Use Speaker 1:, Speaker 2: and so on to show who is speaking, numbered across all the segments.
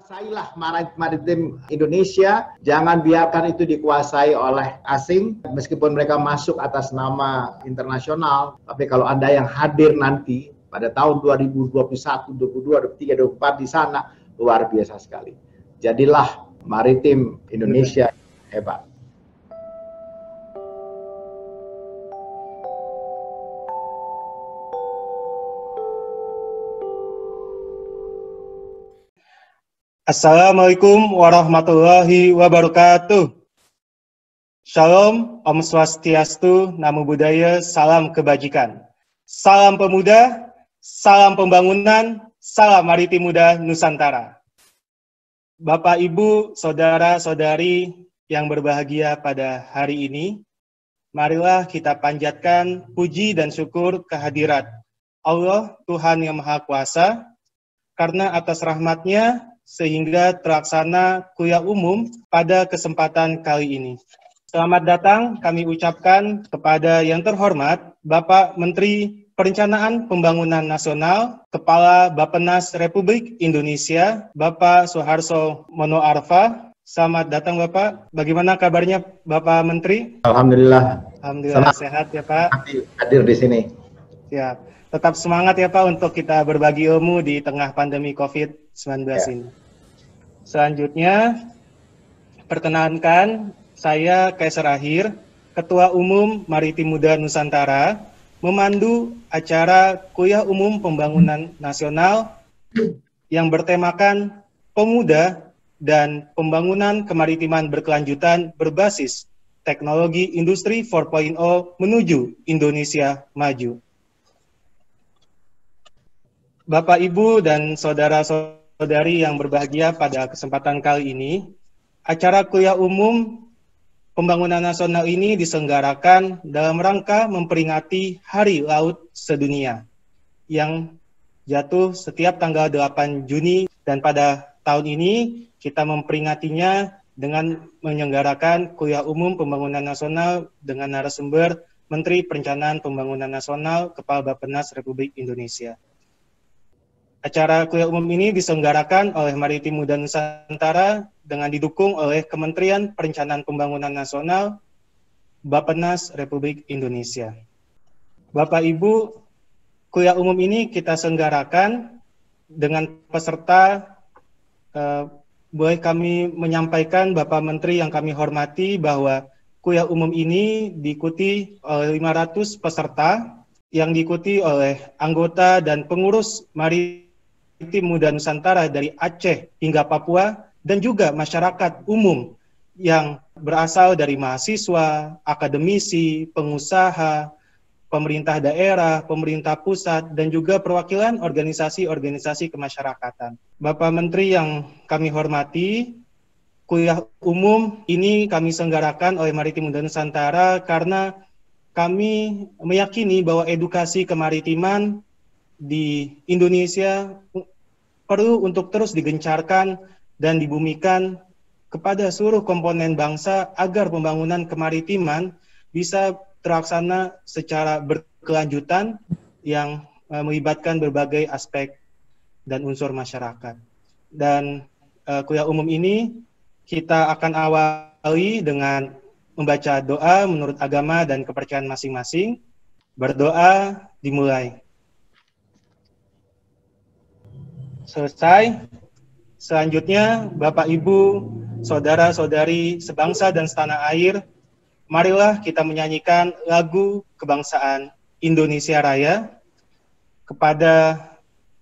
Speaker 1: Kuasailah maritim Indonesia, jangan biarkan itu dikuasai oleh asing, meskipun mereka masuk atas nama internasional, tapi kalau Anda yang hadir nanti pada tahun 2021, 22, 23, 24 di sana, luar biasa sekali. Jadilah maritim Indonesia hebat.
Speaker 2: Assalamualaikum warahmatullahi wabarakatuh. Shalom, Om Swastiastu, Namo Buddhaya, salam kebajikan. Salam pemuda, salam pembangunan, salam maritim muda Nusantara. Bapak, Ibu, saudara-saudari yang berbahagia pada hari ini, marilah kita panjatkan puji dan syukur kehadirat Allah, Tuhan yang Maha Kuasa, karena atas rahmat-Nya sehingga terlaksana kuliah umum pada kesempatan kali ini. Selamat datang kami ucapkan kepada yang terhormat Bapak Menteri Perencanaan Pembangunan Nasional, Kepala Bappenas Republik Indonesia, Bapak Suharto Monoarfa. Selamat datang Bapak. Bagaimana kabarnya Bapak Menteri?
Speaker 1: Alhamdulillah.
Speaker 2: Alhamdulillah sehat ya Pak.
Speaker 1: Hadir di sini.
Speaker 2: Siap. Tetap semangat ya Pak untuk kita berbagi ilmu di tengah pandemi COVID-19 ini. Selanjutnya, perkenankan saya Kaisar Ahir, Ketua Umum Maritim Muda Nusantara, memandu acara Kuliah Umum Pembangunan Nasional yang bertemakan Pemuda dan Pembangunan Kemaritiman Berkelanjutan berbasis Teknologi Industri 4.0 menuju Indonesia Maju. Bapak, Ibu, dan saudara-saudari yang berbahagia pada kesempatan kali ini, acara Kuliah Umum Pembangunan Nasional ini diselenggarakan dalam rangka memperingati Hari Laut Sedunia yang jatuh setiap tanggal 8 Juni, dan pada tahun ini kita memperingatinya dengan menyelenggarakan Kuliah Umum Pembangunan Nasional dengan narasumber Menteri Perencanaan Pembangunan Nasional, Kepala Bappenas Republik Indonesia. Acara kuliah umum ini diselenggarakan oleh Maritim Muda Nusantara dengan didukung oleh Kementerian Perencanaan Pembangunan Nasional, Bappenas Republik Indonesia. Bapak Ibu, kuliah umum ini kita selenggarakan dengan peserta, boleh kami menyampaikan Bapak Menteri yang kami hormati bahwa kuliah umum ini diikuti oleh 500 peserta yang diikuti oleh anggota dan pengurus Maritim Muda Nusantara dari Aceh hingga Papua, dan juga masyarakat umum yang berasal dari mahasiswa, akademisi, pengusaha, pemerintah daerah, pemerintah pusat, dan juga perwakilan organisasi-organisasi kemasyarakatan. Bapak Menteri yang kami hormati, kuliah umum ini kami selenggarakan oleh Maritim Muda Nusantara karena kami meyakini bahwa edukasi kemaritiman di Indonesia perlu untuk terus digencarkan dan dibumikan kepada seluruh komponen bangsa agar pembangunan kemaritiman bisa terlaksana secara berkelanjutan yang melibatkan berbagai aspek dan unsur masyarakat. Dan kuliah umum ini kita akan awali dengan membaca doa menurut agama dan kepercayaan masing-masing. Berdoa dimulai. Selesai. Selanjutnya, Bapak, Ibu, saudara-saudari sebangsa dan setanah air, marilah kita menyanyikan lagu kebangsaan Indonesia Raya. Kepada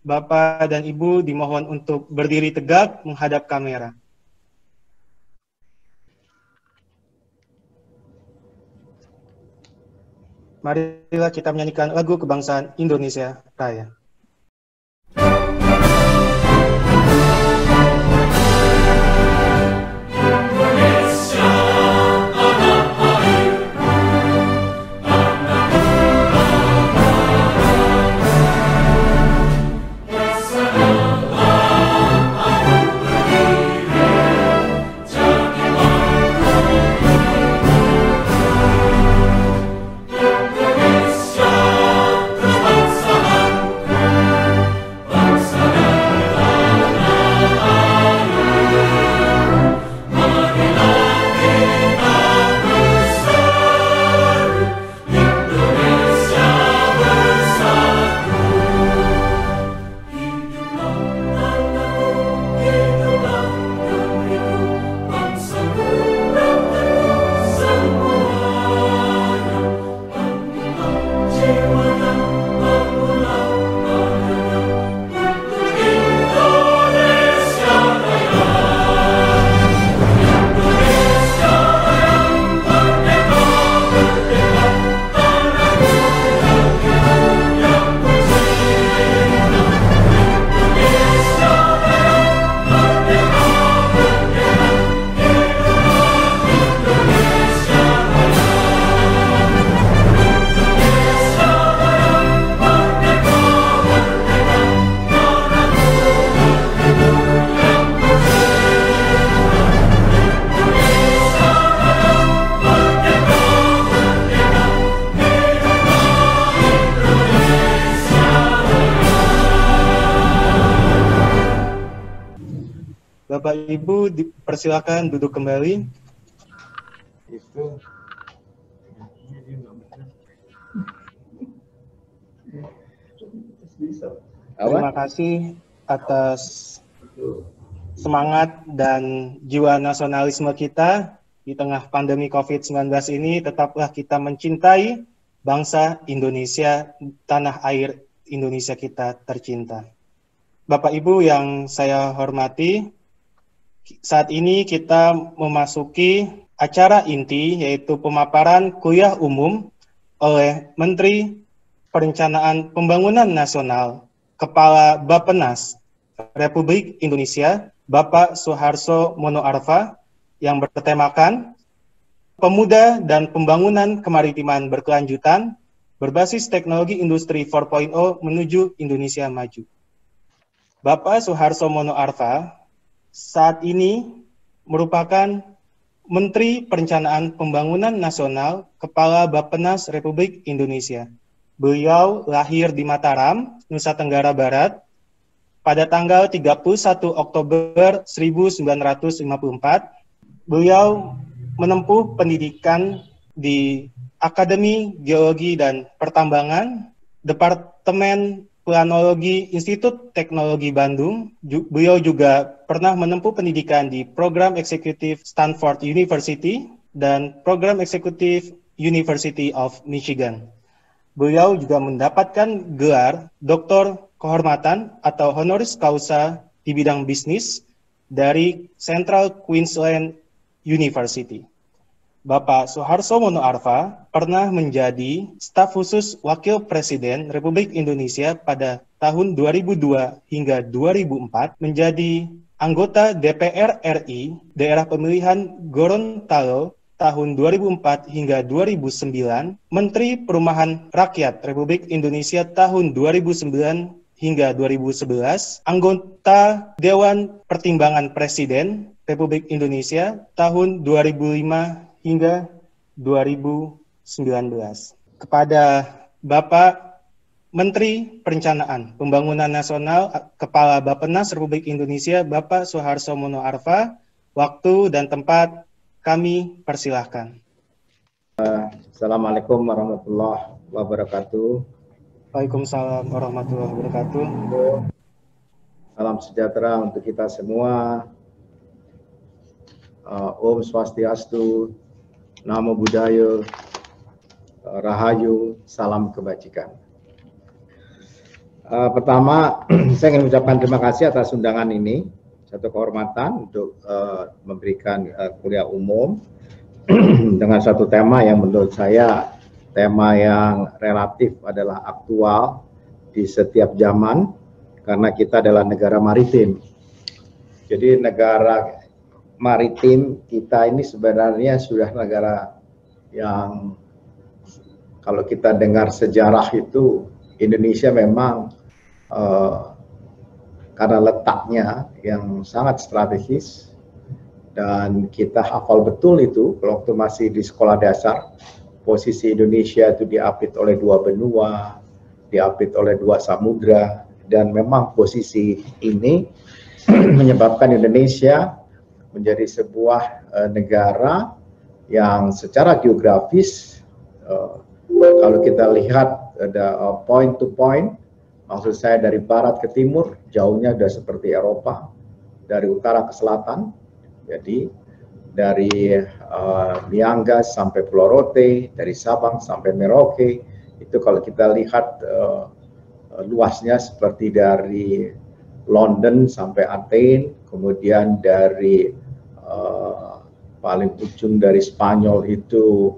Speaker 2: Bapak dan Ibu dimohon untuk berdiri tegak menghadap kamera. Marilah kita menyanyikan lagu kebangsaan Indonesia Raya.
Speaker 3: Indonesia, kebangsaan
Speaker 2: Bapak Ibu dipersilakan duduk kembali.
Speaker 1: Itu
Speaker 2: Terima kasih atas semangat dan jiwa nasionalisme kita di tengah pandemi COVID-19 ini. Tetaplah kita mencintai bangsa Indonesia, tanah air Indonesia kita tercinta. Bapak Ibu yang saya hormati, saat ini kita memasuki acara inti, yaitu pemaparan kuliah umum oleh Menteri Perencanaan Pembangunan Nasional, Kepala Bappenas Republik Indonesia, Bapak Suharso Monoarfa, yang bertemakan Pemuda dan Pembangunan Kemaritiman Berkelanjutan berbasis teknologi industri 4.0 menuju Indonesia maju. Bapak Suharso Monoarfa saat ini merupakan Menteri Perencanaan Pembangunan Nasional, Kepala Bappenas Republik Indonesia. Beliau lahir di Mataram, Nusa Tenggara Barat, pada tanggal 31 Oktober 1954. Beliau menempuh pendidikan di Akademi Geologi dan Pertambangan, Departemen Planologi Institut Teknologi Bandung. Beliau juga pernah menempuh pendidikan di Program Eksekutif Stanford University dan Program Eksekutif University of Michigan. Beliau juga mendapatkan gelar Doktor Kehormatan atau Honoris Causa di bidang bisnis dari Central Queensland University. Bapak Suharso Monoarfa pernah menjadi staf khusus Wakil Presiden Republik Indonesia pada tahun 2002 hingga 2004, menjadi anggota DPR RI Daerah Pemilihan Gorontalo tahun 2004 hingga 2009, Menteri Perumahan Rakyat Republik Indonesia tahun 2009 hingga 2011, anggota Dewan Pertimbangan Presiden Republik Indonesia tahun 2005 hingga 2019. Kepada Bapak Menteri Perencanaan Pembangunan Nasional, Kepala Bappenas Republik Indonesia, Bapak Suharso Monoarfa, waktu dan tempat kami persilahkan.
Speaker 1: Assalamualaikum warahmatullahi wabarakatuh.
Speaker 2: Waalaikumsalam warahmatullahi wabarakatuh.
Speaker 1: Salam sejahtera untuk kita semua. Om Swastiastu, Namo Buddhaya, Rahayu, salam kebajikan. Pertama, saya ingin mengucapkan terima kasih atas undangan ini. Satu kehormatan untuk memberikan kuliah umum dengan satu tema yang menurut saya tema yang relatif adalah aktual di setiap zaman karena kita adalah negara maritim. Jadi negara maritim kita ini sebenarnya sudah negara yang kalau kita dengar sejarah itu Indonesia memang karena letaknya yang sangat strategis dan kita hafal betul itu waktu masih di sekolah dasar, posisi Indonesia itu diapit oleh dua benua, diapit oleh dua samudra, dan memang posisi ini menyebabkan Indonesia menjadi sebuah negara yang secara geografis kalau kita lihat ada point to point, maksud saya dari barat ke timur jauhnya sudah seperti Eropa, dari utara ke selatan, jadi dari Miangas sampai Pulau Rote, dari Sabang sampai Merauke, itu kalau kita lihat luasnya seperti dari London sampai Athens, kemudian dari paling ujung dari Spanyol itu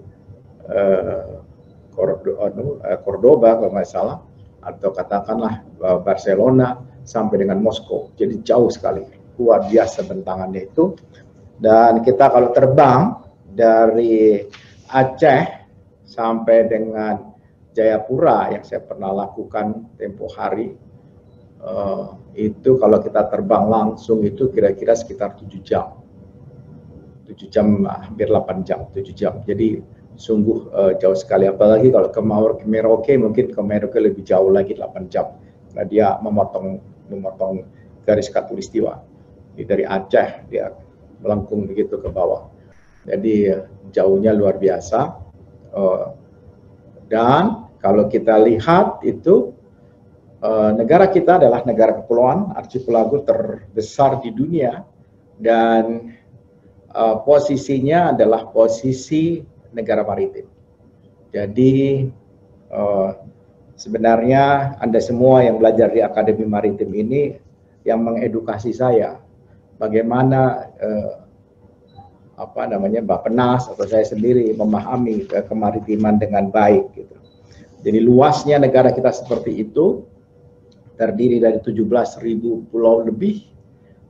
Speaker 1: Cordoba kalau nggak salah, atau katakanlah Barcelona sampai dengan Moskow. Jadi jauh sekali, luar biasa bentangannya itu. Dan kita kalau terbang dari Aceh sampai dengan Jayapura yang saya pernah lakukan tempo hari, itu kalau kita terbang langsung itu kira-kira sekitar 7 jam. 7 jam, hampir 8 jam, 7 jam. Jadi sungguh jauh sekali. Apalagi kalau ke Merauke, mungkin ke Merauke lebih jauh lagi 8 jam. Nah, dia memotong garis khatulistiwa. dari Aceh dia melengkung begitu ke bawah. Jadi jauhnya luar biasa. Dan kalau kita lihat itu negara kita adalah negara kepulauan, archipelago terbesar di dunia, dan posisinya adalah posisi negara maritim. Jadi sebenarnya Anda semua yang belajar di Akademi Maritim ini yang mengedukasi saya bagaimana Bappenas atau saya sendiri memahami kemaritiman dengan baik gitu. Jadi luasnya negara kita seperti itu, terdiri dari 17.000 pulau lebih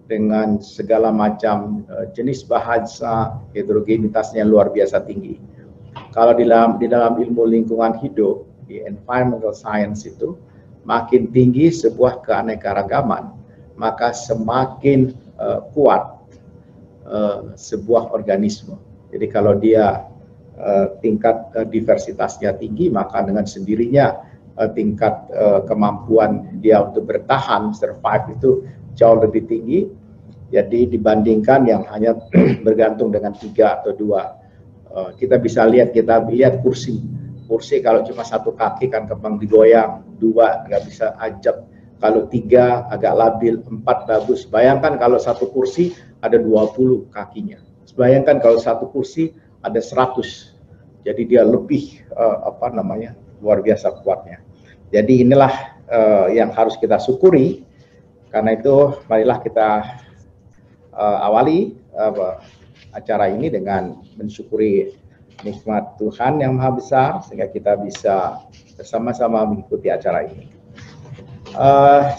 Speaker 1: dengan segala macam jenis bahasa, heterogenitasnya luar biasa tinggi. Kalau di dalam ilmu lingkungan hidup, di environmental science itu, makin tinggi sebuah keanekaragaman, maka semakin kuat sebuah organisme. Jadi kalau dia tingkat diversitasnya tinggi, maka dengan sendirinya tingkat kemampuan dia untuk bertahan, survive itu jauh lebih tinggi. Jadi dibandingkan yang hanya bergantung dengan 3 atau 2. Kita lihat kursi kalau cuma 1 kaki kan gampang digoyang, 2 nggak bisa ajak, kalau 3 agak labil, 4 bagus. Bayangkan kalau 1 kursi ada 20 kakinya, bayangkan kalau 1 kursi ada 100, jadi dia lebih luar biasa kuatnya. Jadi inilah yang harus kita syukuri. Karena itu marilah kita awali acara ini dengan mensyukuri nikmat Tuhan yang Maha Besar, sehingga kita bisa bersama-sama mengikuti acara ini.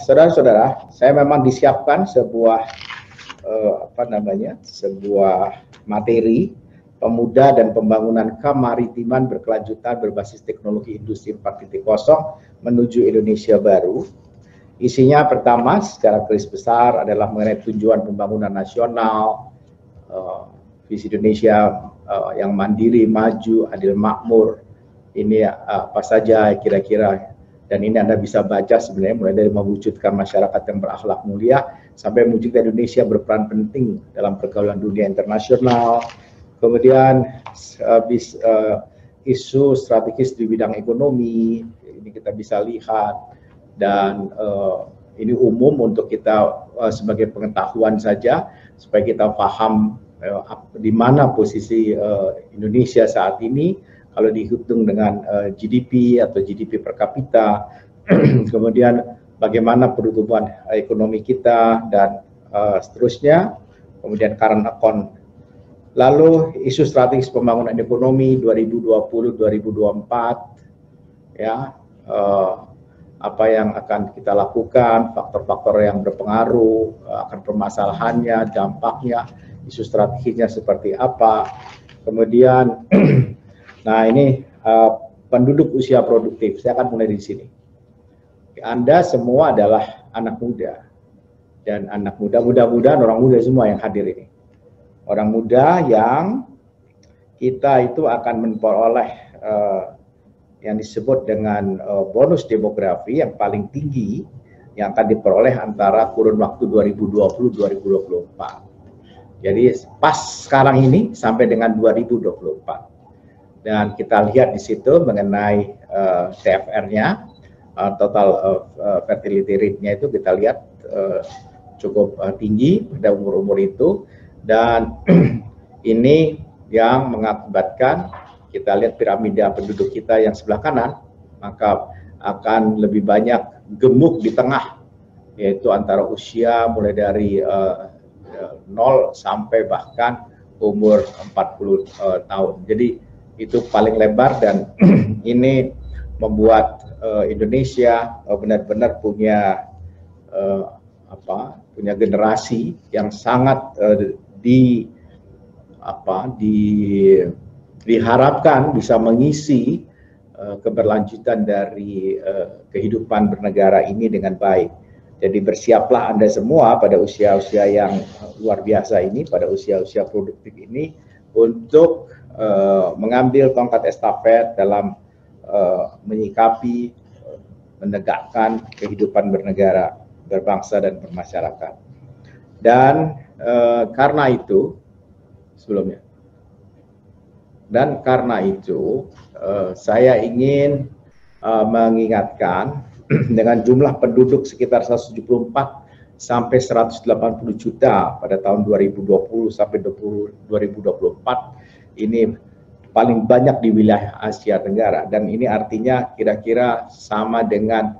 Speaker 1: Saudara-saudara, saya memang disiapkan sebuah materi pemuda dan pembangunan kemaritiman berkelanjutan berbasis teknologi industri 4.0 menuju Indonesia baru. Isinya pertama secara garis besar adalah mengenai tujuan pembangunan nasional, visi Indonesia yang mandiri, maju, adil, makmur. Ini apa saja kira-kira, dan ini Anda bisa baca sebenarnya mulai dari mewujudkan masyarakat yang berakhlak mulia sampai mewujudkan Indonesia berperan penting dalam pergaulan dunia internasional. Kemudian isu strategis di bidang ekonomi, ini kita bisa lihat, dan ini umum untuk kita sebagai pengetahuan saja, supaya kita paham di mana posisi Indonesia saat ini kalau dihitung dengan GDP atau GDP per kapita, kemudian bagaimana pertumbuhan ekonomi kita, dan seterusnya, kemudian current account. Lalu isu strategis pembangunan ekonomi 2020-2024, ya, apa yang akan kita lakukan, faktor-faktor yang berpengaruh, akan permasalahannya, dampaknya, isu strateginya seperti apa. Kemudian, nah ini penduduk usia produktif, saya akan mulai di sini. Anda semua adalah anak muda, dan anak muda, mudah-mudahan orang muda semua yang hadir ini. Orang muda yang kita itu akan memperoleh yang disebut dengan bonus demografi yang paling tinggi yang akan diperoleh antara kurun waktu 2020-2024. Jadi pas sekarang ini sampai dengan 2024. Dan kita lihat di situ mengenai TFR-nya, total fertility rate-nya itu kita lihat cukup tinggi pada umur-umur itu. Dan ini yang mengakibatkan kita lihat piramida penduduk kita yang sebelah kanan, maka akan lebih banyak gemuk di tengah, yaitu antara usia mulai dari 0 sampai bahkan umur 40 tahun. Jadi itu paling lebar, dan ini membuat Indonesia benar-benar punya punya generasi yang sangat diharapkan bisa mengisi keberlanjutan dari kehidupan bernegara ini dengan baik. Jadi bersiaplah Anda semua pada usia-usia yang luar biasa ini, pada usia-usia produktif ini, untuk mengambil tongkat estafet dalam menyikapi, menegakkan kehidupan bernegara, berbangsa dan bermasyarakat. Dan karena itu sebelumnya. Dan karena itu saya ingin mengingatkan dengan jumlah penduduk sekitar 174 sampai 180 juta pada tahun 2020 sampai 2024 ini paling banyak di wilayah Asia Tenggara, dan ini artinya kira-kira sama dengan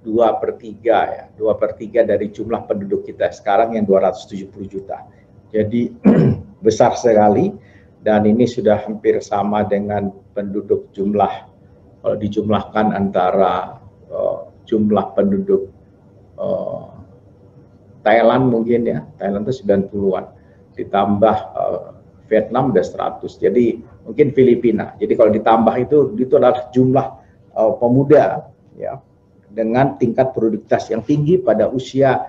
Speaker 1: 2/3 ya, 2/3 dari jumlah penduduk kita sekarang yang 270 juta. Jadi besar sekali, dan ini sudah hampir sama dengan penduduk jumlah, kalau dijumlahkan antara jumlah penduduk Thailand mungkin ya, Thailand itu 90-an, ditambah Vietnam udah 100, jadi mungkin Filipina. Jadi kalau ditambah itu adalah jumlah pemuda ya, dengan tingkat produktivitas yang tinggi pada usia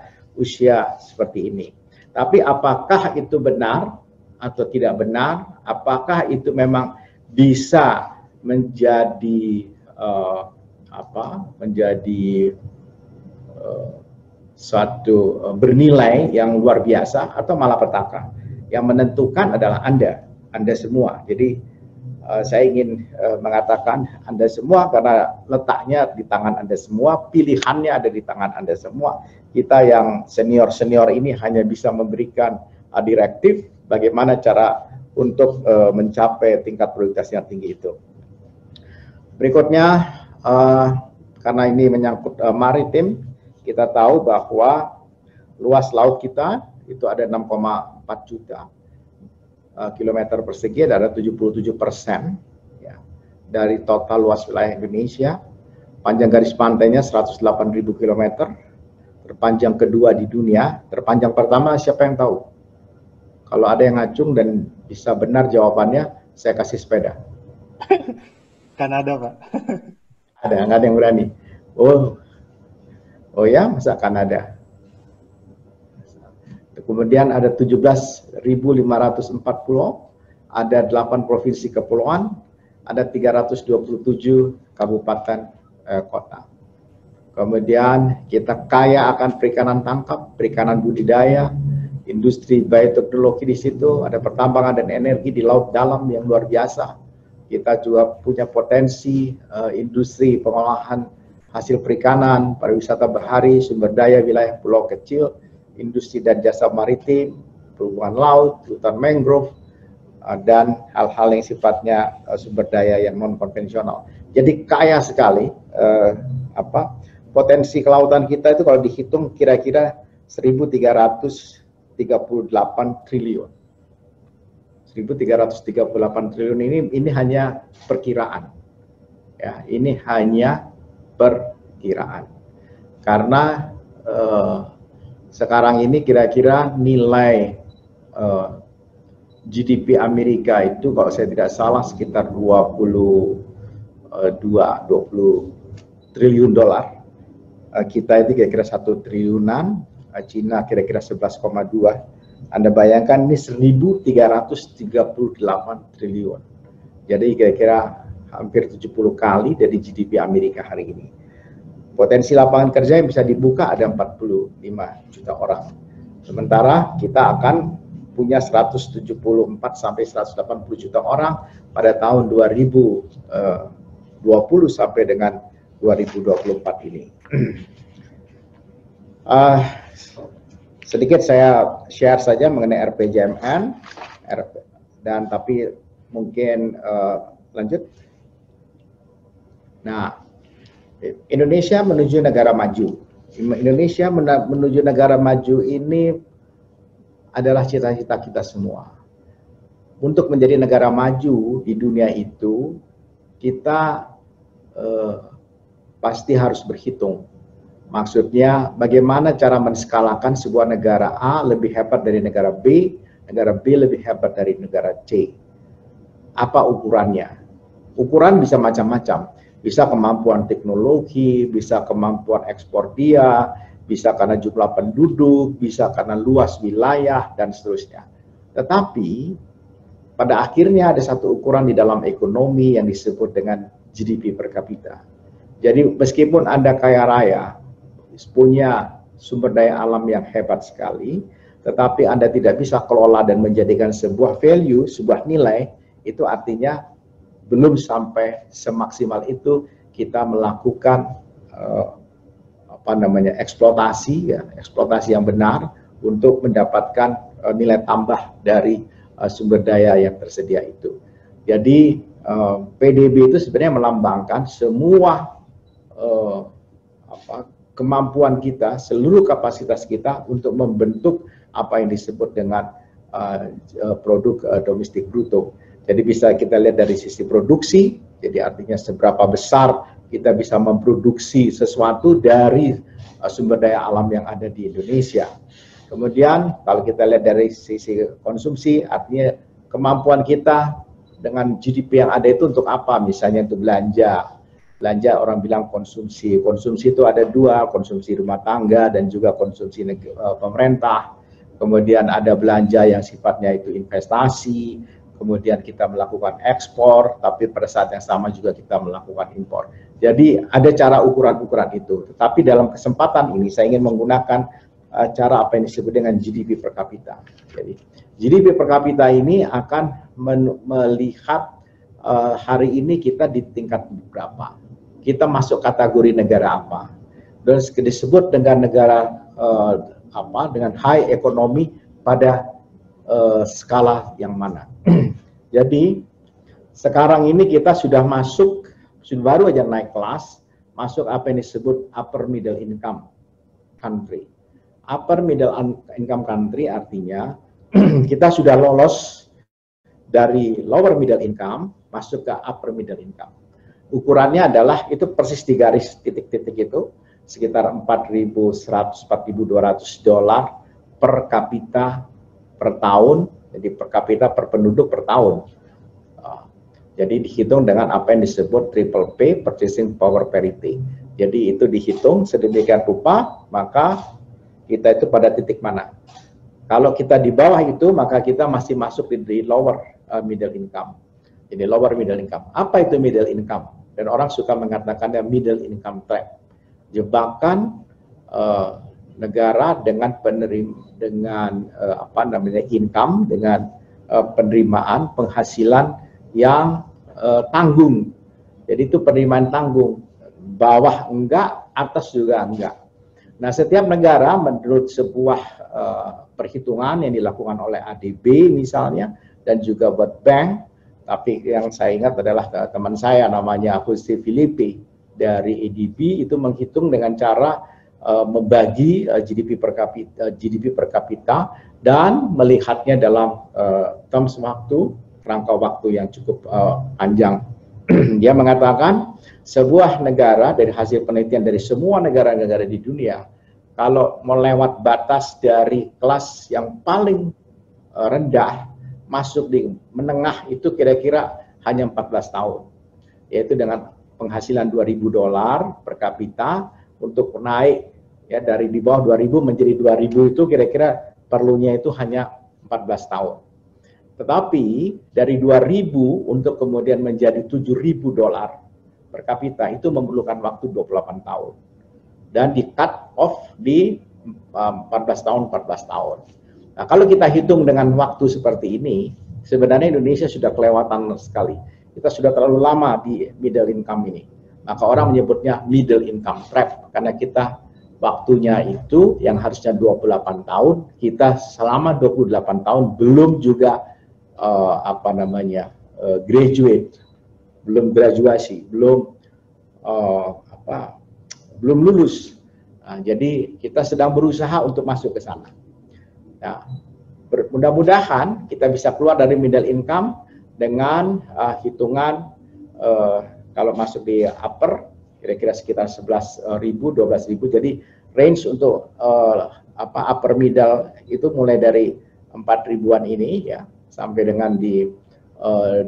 Speaker 1: seperti ini. Tapi apakah itu benar atau tidak benar? Apakah itu memang bisa menjadi suatu bernilai yang luar biasa atau malapetaka? Yang menentukan adalah Anda semua. Jadi saya ingin mengatakan Anda semua, karena letaknya di tangan Anda semua, pilihannya ada di tangan Anda semua. Kita yang senior ini hanya bisa memberikan direktif bagaimana cara untuk mencapai tingkat produktivitas yang tinggi itu. Berikutnya, karena ini menyangkut maritim, kita tahu bahwa luas laut kita itu ada 6,4 juta kilometer persegi, ada 77% ya, dari total luas wilayah Indonesia. Panjang garis pantainya 108.000 kilometer, terpanjang kedua di dunia. Terpanjang pertama siapa yang tahu? Kalau ada yang ngacung dan bisa benar jawabannya, saya kasih sepeda.
Speaker 2: Kanada, Pak.
Speaker 1: Nggak ada yang berani. Oh ya, masa Kanada? Kemudian ada 17.504 pulau, ada 8 provinsi kepulauan, ada 327 kabupaten kota. Kemudian kita kaya akan perikanan tangkap, perikanan budidaya, industri bioteknologi di situ, ada pertambangan dan energi di laut dalam yang luar biasa. Kita juga punya potensi industri pengolahan hasil perikanan, pariwisata bahari, sumber daya wilayah pulau kecil, industri dan jasa maritim, perhubungan laut, hutan mangrove, dan hal-hal yang sifatnya sumber daya yang non konvensional. Jadi kaya sekali potensi kelautan kita itu kalau dihitung kira-kira 1.338 triliun. 1.338 triliun ini hanya perkiraan. Ya, ini hanya perkiraan. Karena sekarang ini kira-kira nilai GDP Amerika itu kalau saya tidak salah sekitar 20 triliun dolar. Kita itu kira-kira 1 triliunan, Cina kira-kira 11,2. Anda bayangkan ini 1.338 triliun. Jadi kira-kira hampir 70 kali dari GDP Amerika hari ini. Potensi lapangan kerja yang bisa dibuka ada 45 juta orang. Sementara kita akan punya 174 sampai 180 juta orang pada tahun 2020 sampai dengan 2024 ini. Sedikit saya share saja mengenai RPJMN, dan tapi mungkin lanjut. Nah, Indonesia menuju negara maju. Indonesia menuju negara maju ini adalah cita-cita kita semua. Untuk menjadi negara maju di dunia itu, kita pasti harus berhitung. Maksudnya bagaimana cara menskalakan sebuah negara A lebih hebat dari negara B lebih hebat dari negara C. Apa ukurannya? Ukuran bisa macam-macam. Bisa kemampuan teknologi, bisa kemampuan ekspor dia, bisa karena jumlah penduduk, bisa karena luas wilayah, dan seterusnya. Tetapi pada akhirnya ada satu ukuran di dalam ekonomi yang disebut dengan GDP per kapita. Jadi meskipun Anda kaya raya, punya sumber daya alam yang hebat sekali, tetapi Anda tidak bisa kelola dan menjadikan sebuah value, sebuah nilai, itu artinya belum sampai semaksimal itu kita melakukan eksploitasi, ya, eksploitasi yang benar untuk mendapatkan nilai tambah dari sumber daya yang tersedia itu. Jadi PDB itu sebenarnya melambangkan semua kemampuan kita, seluruh kapasitas kita untuk membentuk apa yang disebut dengan produk domestik bruto. Jadi bisa kita lihat dari sisi produksi, jadi artinya seberapa besar kita bisa memproduksi sesuatu dari sumber daya alam yang ada di Indonesia. Kemudian kalau kita lihat dari sisi konsumsi, artinya kemampuan kita dengan GDP yang ada itu untuk apa? Misalnya untuk belanja. Belanja orang bilang konsumsi. Konsumsi itu ada dua, konsumsi rumah tangga dan juga konsumsi pemerintah. Kemudian ada belanja yang sifatnya itu investasi, kemudian kita melakukan ekspor, tapi pada saat yang sama juga kita melakukan impor. Jadi ada cara ukuran-ukuran itu. Tetapi dalam kesempatan ini saya ingin menggunakan cara apa yang disebut dengan GDP per kapita. Jadi GDP per kapita ini akan melihat hari ini kita di tingkat berapa. Kita masuk kategori negara apa. Dan disebut dengan negara dengan high economy pada skala yang mana. Jadi sekarang ini kita sudah masuk, sudah baru aja naik kelas, masuk apa yang disebut upper middle income country. Upper middle income country artinya kita sudah lolos dari lower middle income masuk ke upper middle income. Ukurannya adalah itu persis di garis titik-titik itu sekitar 4.100, 4.200 dolar per kapita per tahun. Jadi per kapita per penduduk per tahun. Jadi dihitung dengan apa yang disebut triple P, purchasing power parity. Jadi itu dihitung sedemikian rupa, maka kita itu pada titik mana. Kalau kita di bawah itu, maka kita masih masuk di lower middle income. Jadi lower middle income. Apa itu middle income? Dan orang suka mengatakannya middle income trap. Jebakan negara dengan income, dengan penerimaan penghasilan yang tanggung. Jadi itu penerimaan tanggung, bawah enggak, atas juga enggak. Nah, setiap negara menurut sebuah perhitungan yang dilakukan oleh ADB misalnya dan juga World Bank, tapi yang saya ingat adalah teman saya namanya Jose Filipe dari ADB itu menghitung dengan cara membagi GDP per kapita dan melihatnya dalam terms waktu, rangka waktu yang cukup panjang. Dia mengatakan sebuah negara dari hasil penelitian dari semua negara-negara di dunia, kalau melewat batas dari kelas yang paling rendah masuk di menengah itu kira-kira hanya 14 tahun, yaitu dengan penghasilan 2.000 dolar per kapita untuk naik ya dari di bawah 2.000 menjadi 2.000 itu kira-kira perlunya itu hanya 14 tahun. Tetapi dari 2.000 untuk kemudian menjadi 7.000 dolar per kapita itu memerlukan waktu 28 tahun. Dan di cut off di 14 tahun. Nah, kalau kita hitung dengan waktu seperti ini, sebenarnya Indonesia sudah kelewatan sekali. Kita sudah terlalu lama di middle income ini. Maka orang menyebutnya middle income trap karena kita waktunya itu yang harusnya 28 tahun, kita selama 28 tahun belum juga graduate, belum graduasi, belum lulus. Nah, jadi kita sedang berusaha untuk masuk ke sana. Nah, mudah-mudahan kita bisa keluar dari middle income dengan hitungan kalau masuk di upper kira-kira sekitar 11.000, 12.000. Jadi range untuk upper middle itu mulai dari 4.000-an ini ya sampai dengan di 12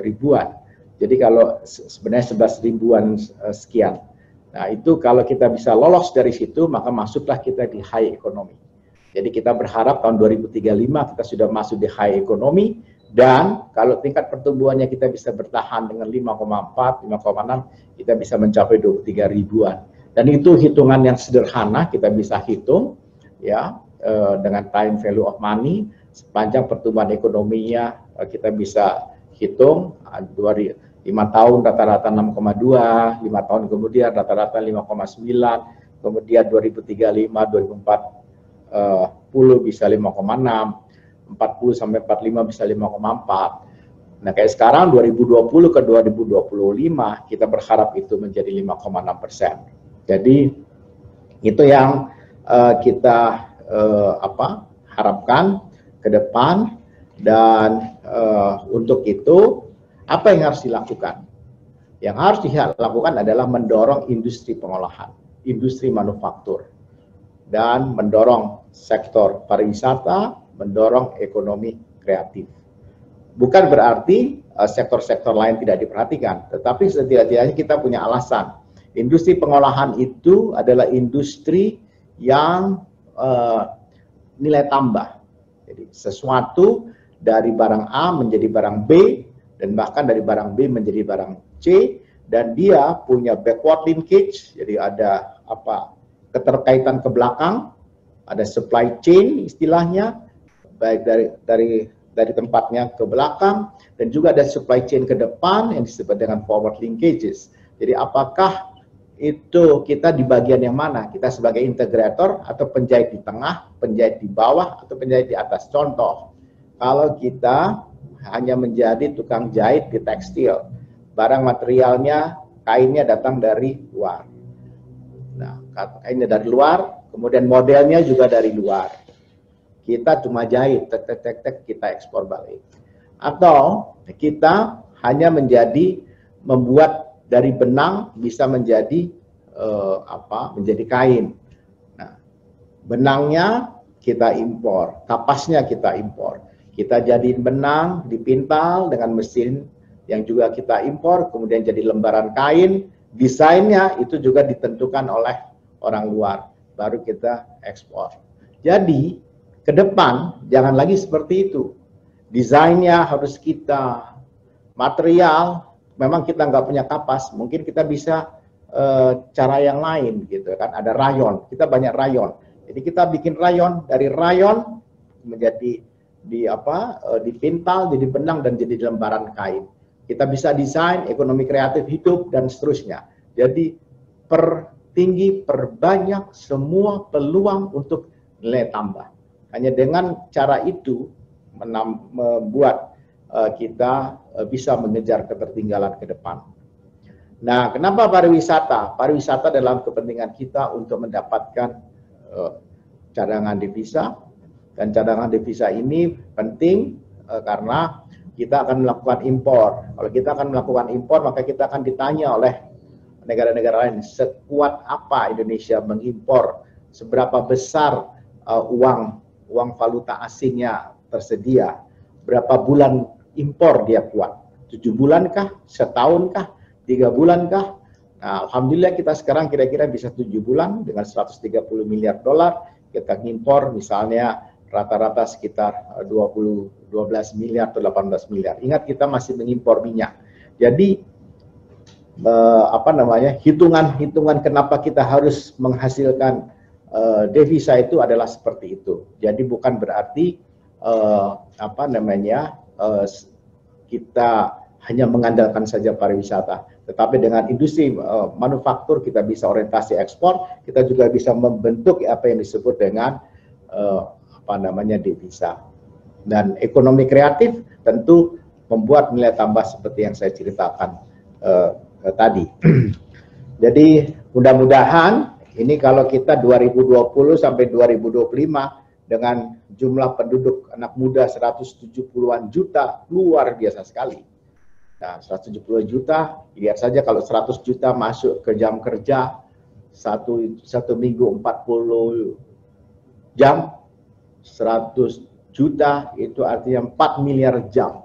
Speaker 1: ribuan. Jadi kalau sebenarnya 11 ribuan sekian. Nah, itu kalau kita bisa lolos dari situ, maka masuklah kita di high economy. Jadi kita berharap tahun 2035 kita sudah masuk di high economy, dan kalau tingkat pertumbuhannya kita bisa bertahan dengan 5,4, 5,6, kita bisa mencapai 23 ribuan. Dan itu hitungan yang sederhana, kita bisa hitung ya dengan time value of money sepanjang pertumbuhan ekonominya. Kita bisa hitung 5 tahun rata-rata 6,2, 5 tahun kemudian rata-rata 5,9, kemudian 2035, 2040 bisa 5,6, 40 sampai 45 bisa 5,4. Nah, kayak sekarang 2020 ke 2025 kita berharap itu menjadi 5,6%. Jadi itu yang kita harapkan ke depan, dan untuk itu apa yang harus dilakukan? Yang harus dilakukan adalah mendorong industri pengolahan, industri manufaktur, dan mendorong sektor pariwisata, mendorong ekonomi kreatif. Bukan berarti sektor-sektor lain tidak diperhatikan, tetapi setidaknya kita punya alasan. Industri pengolahan itu adalah industri yang nilai tambah. Jadi sesuatu dari barang A menjadi barang B, dan bahkan dari barang B menjadi barang C, dan dia punya backward linkage, jadi ada keterkaitan ke belakang, ada supply chain istilahnya, baik dari tempatnya ke belakang, dan juga ada supply chain ke depan yang disebut dengan forward linkages. Jadi apakah itu kita di bagian yang mana? Kita sebagai integrator atau penjahit di tengah, penjahit di bawah, atau penjahit di atas? Contoh, kalau kita hanya menjadi tukang jahit di tekstil, barang materialnya, kainnya datang dari luar. Nah, kainnya dari luar, kemudian modelnya juga dari luar. Kita cuma jahit, tek, kita ekspor balik. Atau kita hanya membuat dari benang bisa menjadi menjadi kain. Nah, benangnya kita impor, kapasnya kita impor. Kita jadiin benang, dipintal dengan mesin yang juga kita impor, kemudian jadi lembaran kain. Desainnya itu juga ditentukan oleh orang luar, baru kita ekspor. Jadi ke depan jangan lagi seperti itu. Desainnya harus kita, material memang kita nggak punya kapas, mungkin kita bisa cara yang lain gitu kan. Ada rayon, kita banyak rayon. Jadi kita bikin rayon, dari rayon menjadi dipintal jadi benang dan jadi lembaran kain. Kita bisa desain, ekonomi kreatif hidup, dan seterusnya. Jadi perbanyak semua peluang untuk nilai tambah. Hanya dengan cara itu membuat kita bisa mengejar ketertinggalan ke depan. Nah, kenapa pariwisata? Pariwisata dalam kepentingan kita untuk mendapatkan cadangan devisa, dan cadangan devisa ini penting karena kita akan melakukan impor. Kalau kita akan melakukan impor, maka kita akan ditanya oleh negara-negara lain, sekuat apa Indonesia mengimpor, seberapa besar uang valuta asingnya tersedia, berapa bulan impor dia kuat, 7 bulan kah, setahun kah, 3 bulan kah. Nah, alhamdulillah kita sekarang kira-kira bisa 7 bulan dengan 130 miliar dolar, kita ngimpor misalnya rata-rata sekitar 12 miliar atau 18 miliar. Ingat, kita masih mengimpor minyak. Jadi hitungan kenapa kita harus menghasilkan devisa itu adalah seperti itu. Jadi bukan berarti kita hanya mengandalkan saja pariwisata, tetapi dengan industri manufaktur kita bisa orientasi ekspor, kita juga bisa membentuk apa yang disebut dengan devisa. Dan ekonomi kreatif tentu membuat nilai tambah seperti yang saya ceritakan tadi. Jadi mudah-mudahan ini kalau kita 2020 sampai 2025 dengan jumlah penduduk anak muda 170-an juta, luar biasa sekali. Nah, 170 juta, lihat saja kalau 100 juta masuk ke jam kerja, satu minggu 40 jam, 100 juta itu artinya 4 miliar jam.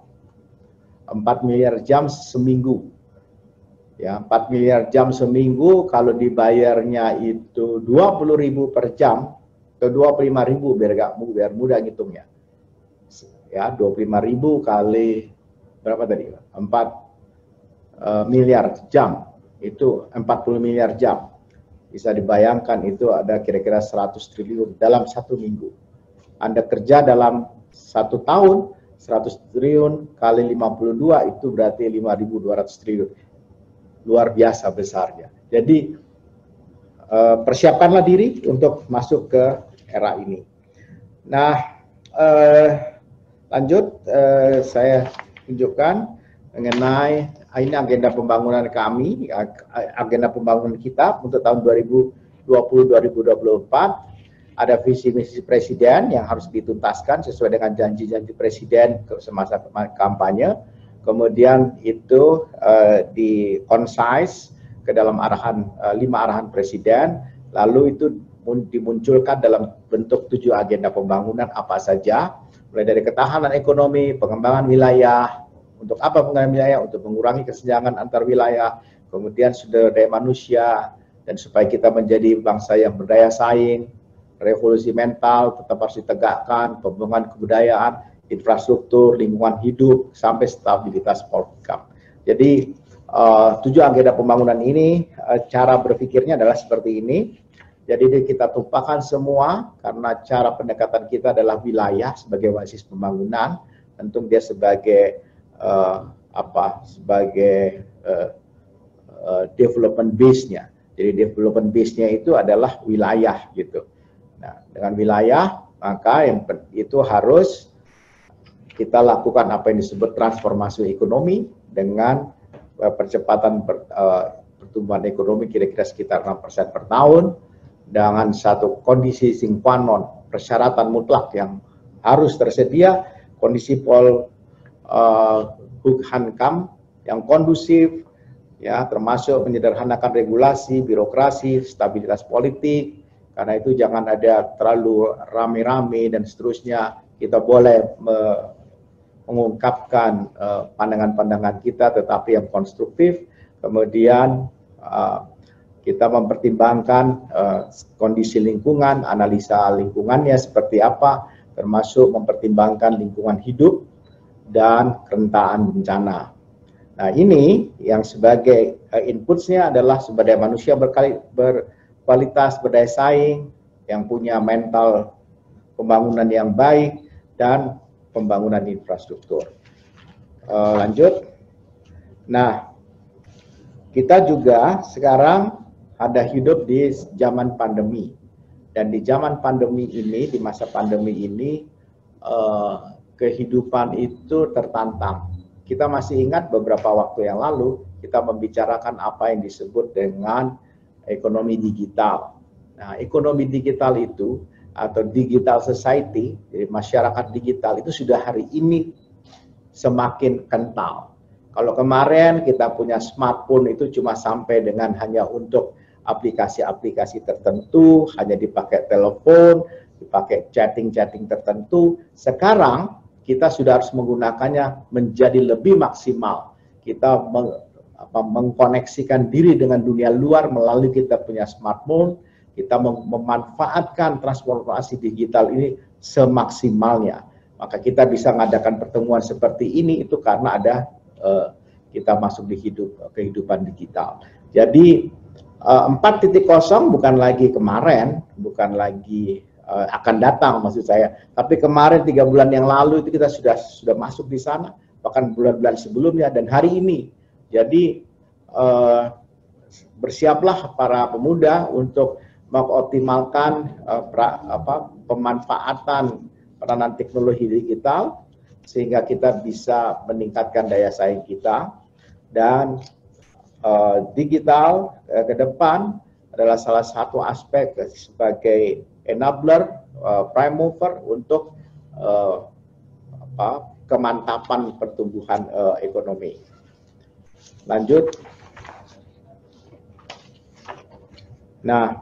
Speaker 1: 4 miliar jam seminggu. Ya, 4 miliar jam seminggu kalau dibayarnya itu 20.000 per jam atau 25.000 biar mudah ngitungnya. Ya, 25.000 kali berapa tadi? 4 miliar jam. Itu 40 miliar jam. bisa dibayangkan itu ada kira-kira 100 triliun dalam 1 minggu. Anda kerja dalam 1 tahun, 100 triliun kali 52 itu berarti 5.200 triliun. Luar biasa besarnya. Jadi persiapkanlah diri untuk masuk ke era ini. Nah, lanjut saya tunjukkan mengenai ini agenda pembangunan kami, agenda pembangunan kita untuk tahun 2020-2024. Ada visi misi presiden yang harus dituntaskan sesuai dengan janji-janji presiden semasa kampanye. Kemudian itu di concise ke dalam arahan 5 arahan presiden, lalu itu dimunculkan dalam bentuk 7 agenda pembangunan apa saja, mulai dari ketahanan ekonomi, pengembangan wilayah, untuk apa pengembangan wilayah, untuk mengurangi kesenjangan antar wilayah, kemudian sumber daya manusia, dan supaya kita menjadi bangsa yang berdaya saing, revolusi mental tetap harus ditegakkan, pembangunan kebudayaan, infrastruktur, lingkungan hidup, sampai stabilitas politik. Jadi 7 agenda pembangunan ini, cara berpikirnya adalah seperti ini. Jadi kita tumpahkan semua karena cara pendekatan kita adalah wilayah sebagai basis pembangunan, tentu dia sebagai development base-nya. Jadi development base-nya itu adalah wilayah gitu. Nah, dengan wilayah maka itu harus kita lakukan apa yang disebut transformasi ekonomi dengan percepatan pertumbuhan ekonomi kira-kira sekitar 6% per tahun, dengan satu kondisi sine qua non, persyaratan mutlak yang harus tersedia, kondisi Hankam yang kondusif, ya, termasuk menyederhanakan regulasi, birokrasi, stabilitas politik. Karena itu jangan ada terlalu rame-rame dan seterusnya. Kita boleh mengungkapkan pandangan-pandangan kita tetapi yang konstruktif. Kemudian kita mempertimbangkan kondisi lingkungan, analisa lingkungannya seperti apa, termasuk mempertimbangkan lingkungan hidup dan kerentaan bencana. Nah, ini yang sebagai inputsnya adalah sumber daya manusia berkualitas, berdaya saing, yang punya mental pembangunan yang baik, dan pembangunan infrastruktur. Lanjut. Nah, kita juga sekarang ada hidup di zaman pandemi. Dan di zaman pandemi ini, di masa pandemi ini, kehidupan itu tertantang. Kita masih ingat beberapa waktu yang lalu, kita membicarakan apa yang disebut dengan ekonomi digital. Nah, ekonomi digital itu atau digital society, jadi masyarakat digital itu sudah hari ini semakin kental. Kalau kemarin kita punya smartphone itu cuma sampai dengan hanya untuk aplikasi-aplikasi tertentu, hanya dipakai telepon, dipakai chatting-chatting tertentu. Sekarang kita sudah harus menggunakannya menjadi lebih maksimal. Kita mengkoneksikan diri dengan dunia luar melalui kita punya smartphone, kita memanfaatkan transformasi digital ini semaksimalnya. Maka kita bisa mengadakan pertemuan seperti ini itu karena ada kita masuk di kehidupan digital. Jadi 4.0 bukan lagi kemarin, bukan lagi akan datang maksud saya. Tapi kemarin 3 bulan yang lalu itu kita sudah masuk di sana, bahkan bulan-bulan sebelumnya dan hari ini. Jadi bersiaplah para pemuda untuk mengoptimalkan pemanfaatan peranan teknologi digital sehingga kita bisa meningkatkan daya saing kita. Dan digital ke depan adalah salah satu aspek sebagai enabler, prime mover untuk kemantapan pertumbuhan ekonomi. Lanjut. Nah,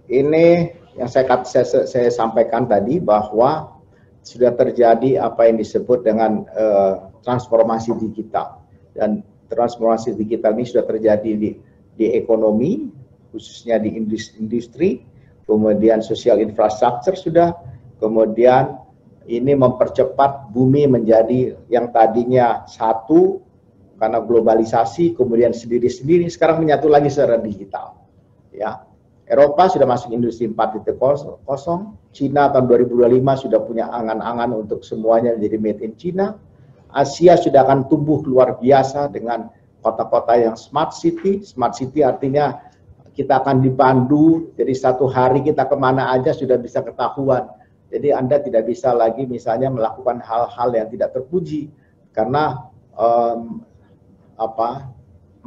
Speaker 1: ini yang saya sampaikan tadi bahwa sudah terjadi apa yang disebut dengan transformasi digital, dan transformasi digital ini sudah terjadi di ekonomi, khususnya di industri, kemudian sosial infrastruktur sudah, kemudian ini mempercepat bumi menjadi yang tadinya satu karena globalisasi, kemudian sendiri-sendiri, sekarang menyatu lagi secara digital. ya. Eropa sudah masuk industri 4.0, Cina tahun 2025 sudah punya angan-angan untuk semuanya menjadi made in China. Asia sudah akan tumbuh luar biasa dengan kota-kota yang smart city. Smart city artinya kita akan dipandu, jadi satu hari kita kemana aja sudah bisa ketahuan. Jadi Anda tidak bisa lagi misalnya melakukan hal-hal yang tidak terpuji, karena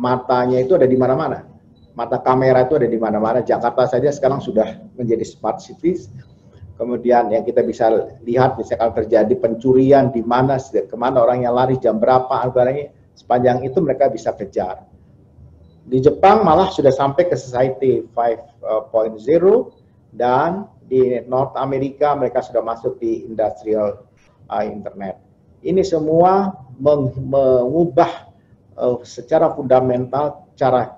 Speaker 1: matanya itu ada di mana-mana. Mata kamera itu ada di mana-mana. Jakarta saja sekarang sudah menjadi smart cities. Kemudian yang kita bisa lihat, misalkan terjadi pencurian di mana, kemana orang yang lari, jam berapa, sepanjang itu mereka bisa kejar. Di Jepang malah sudah sampai ke Society 5.0, dan di North America mereka sudah masuk di Industrial Internet. Ini semua mengubah secara fundamental cara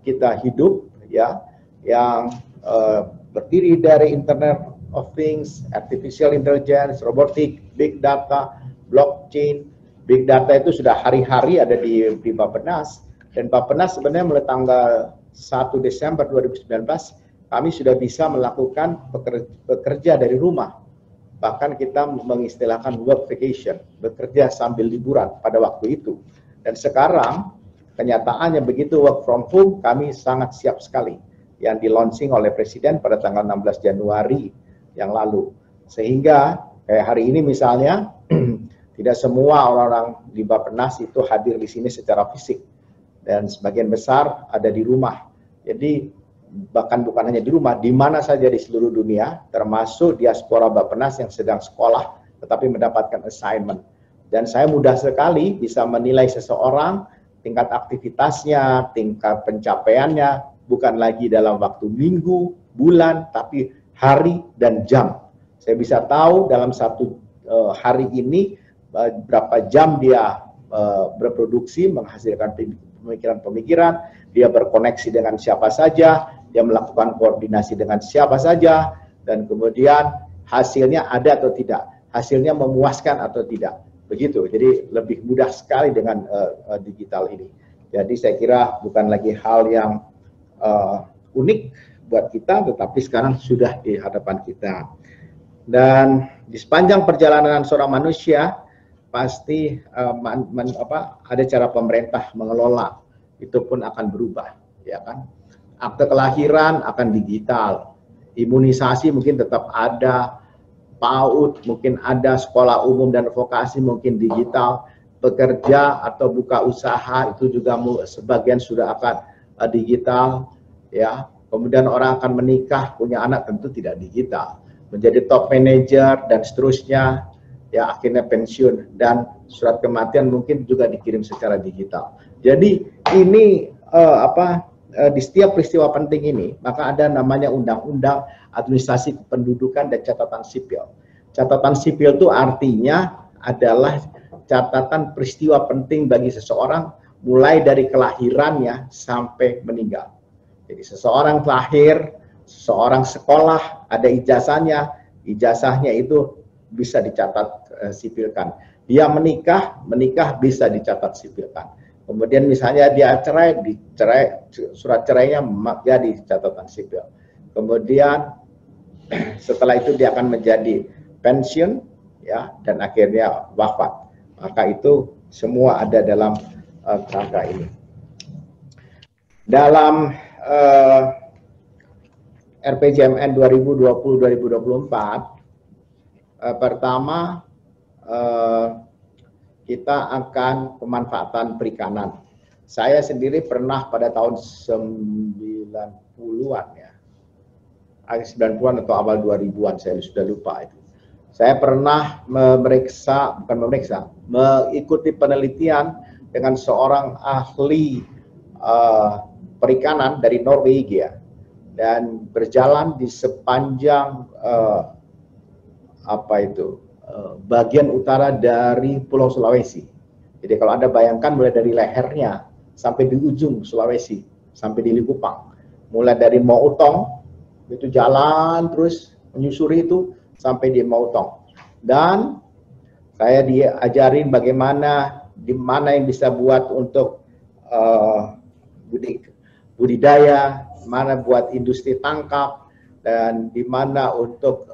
Speaker 1: kita hidup, ya, yang berdiri dari Internet of Things, Artificial Intelligence, Robotic, Big Data, Blockchain. Big Data itu sudah hari-hari ada di Bappenas, dan Bappenas sebenarnya mulai tanggal 1 Desember 2019 kami sudah bisa melakukan bekerja dari rumah. Bahkan kita mengistilahkan work vacation, bekerja sambil liburan pada waktu itu. Dan sekarang kenyataannya begitu work from home, kami sangat siap sekali, yang di-launching oleh Presiden pada tanggal 16 Januari yang lalu. Sehingga kayak hari ini misalnya, tidak semua orang-orang di Bappenas itu hadir di sini secara fisik, dan sebagian besar ada di rumah. Jadi bahkan bukan hanya di rumah, di mana saja di seluruh dunia, termasuk diaspora Bappenas yang sedang sekolah tetapi mendapatkan assignment. Dan saya mudah sekali bisa menilai seseorang, tingkat aktivitasnya, tingkat pencapaiannya, bukan lagi dalam waktu minggu, bulan, tapi hari dan jam. Saya bisa tahu dalam satu hari ini berapa jam dia berproduksi, menghasilkan pemikiran-pemikiran, dia berkoneksi dengan siapa saja, dia melakukan koordinasi dengan siapa saja, dan kemudian hasilnya ada atau tidak, hasilnya memuaskan atau tidak. Begitu, jadi lebih mudah sekali dengan digital ini. Jadi saya kira bukan lagi hal yang unik buat kita, tetapi sekarang sudah di hadapan kita. Dan di sepanjang perjalanan seorang manusia, pasti ada cara pemerintah mengelola, itu pun akan berubah, ya kan? Akte kelahiran akan digital, imunisasi mungkin tetap ada, PAUD mungkin ada, sekolah umum dan vokasi mungkin digital, bekerja atau buka usaha itu juga sebagian sudah akan digital, ya. Kemudian orang akan menikah, punya anak tentu tidak digital, menjadi top manager dan seterusnya, ya, akhirnya pensiun, dan surat kematian mungkin juga dikirim secara digital. Jadi ini di setiap peristiwa penting ini, maka ada namanya Undang-Undang Administrasi Kependudukan dan Catatan Sipil. Catatan sipil itu artinya adalah catatan peristiwa penting bagi seseorang, mulai dari kelahirannya sampai meninggal. Jadi seseorang lahir, seseorang sekolah, ada ijazahnya, ijazahnya itu bisa dicatat sipilkan. Dia menikah bisa dicatat sipilkan. Kemudian misalnya dia cerai, surat cerainya jadi catatan sipil. Kemudian setelah itu dia akan menjadi pensiun, ya, dan akhirnya wafat. Maka itu semua ada dalam kerangka ini. Dalam RPJMN 2020-2024, pertama kita akan pemanfaatan perikanan. Saya sendiri pernah pada tahun 90-an ya, akhir 90-an atau awal 2000-an, saya sudah lupa itu. Saya pernah mengikuti penelitian dengan seorang ahli perikanan dari Norwegia, dan berjalan di sepanjang bagian utara dari Pulau Sulawesi. Jadi kalau Anda bayangkan mulai dari lehernya sampai di ujung Sulawesi, sampai di Likupang. Mulai dari Mautong, itu jalan terus menyusuri itu sampai di Mautong. Dan saya diajarin bagaimana, di mana yang bisa buat untuk budidaya, mana buat industri tangkap, dan di mana untuk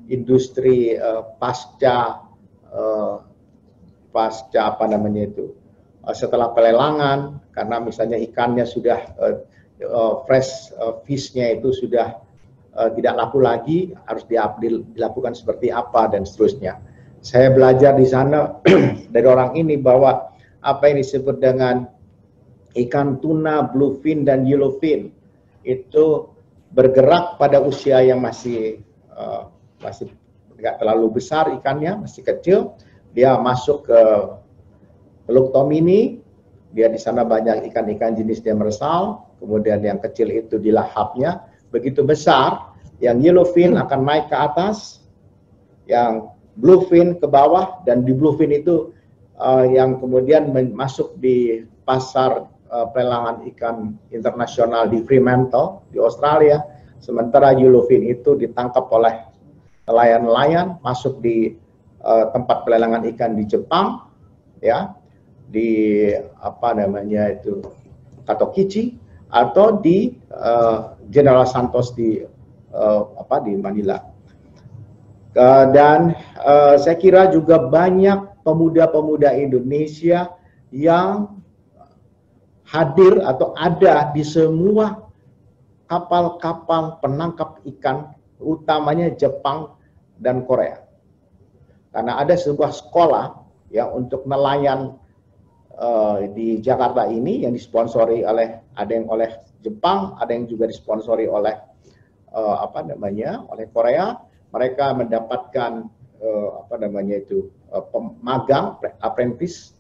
Speaker 1: industri pasca setelah pelelangan, karena misalnya ikannya sudah fresh fish-nya itu sudah tidak laku lagi, harus dilakukan seperti apa dan seterusnya. Saya belajar di sana dari orang ini bahwa apa yang disebut dengan ikan tuna, bluefin dan yellowfin itu bergerak pada usia yang masih nggak terlalu besar ikannya, masih kecil. Dia masuk ke Teluk Tomini, dia di sana banyak ikan-ikan jenis demersal, kemudian yang kecil itu di lahapnya, begitu besar, yang yellowfin akan naik ke atas, yang bluefin ke bawah, dan di bluefin itu yang kemudian masuk di pasar pelelangan ikan internasional di Fremantle, di Australia, sementara yellowfin itu ditangkap oleh nelayan-nelayan, masuk di tempat pelelangan ikan di Jepang, ya, di Katokichi, atau di General Santos di Manila. Dan saya kira juga banyak pemuda-pemuda Indonesia yang hadir atau ada di semua kapal-kapal penangkap ikan, utamanya Jepang dan Korea. Karena ada sebuah sekolah ya untuk nelayan di Jakarta ini yang disponsori oleh, ada yang oleh Jepang, ada yang juga disponsori oleh oleh Korea. Mereka mendapatkan magang apprentice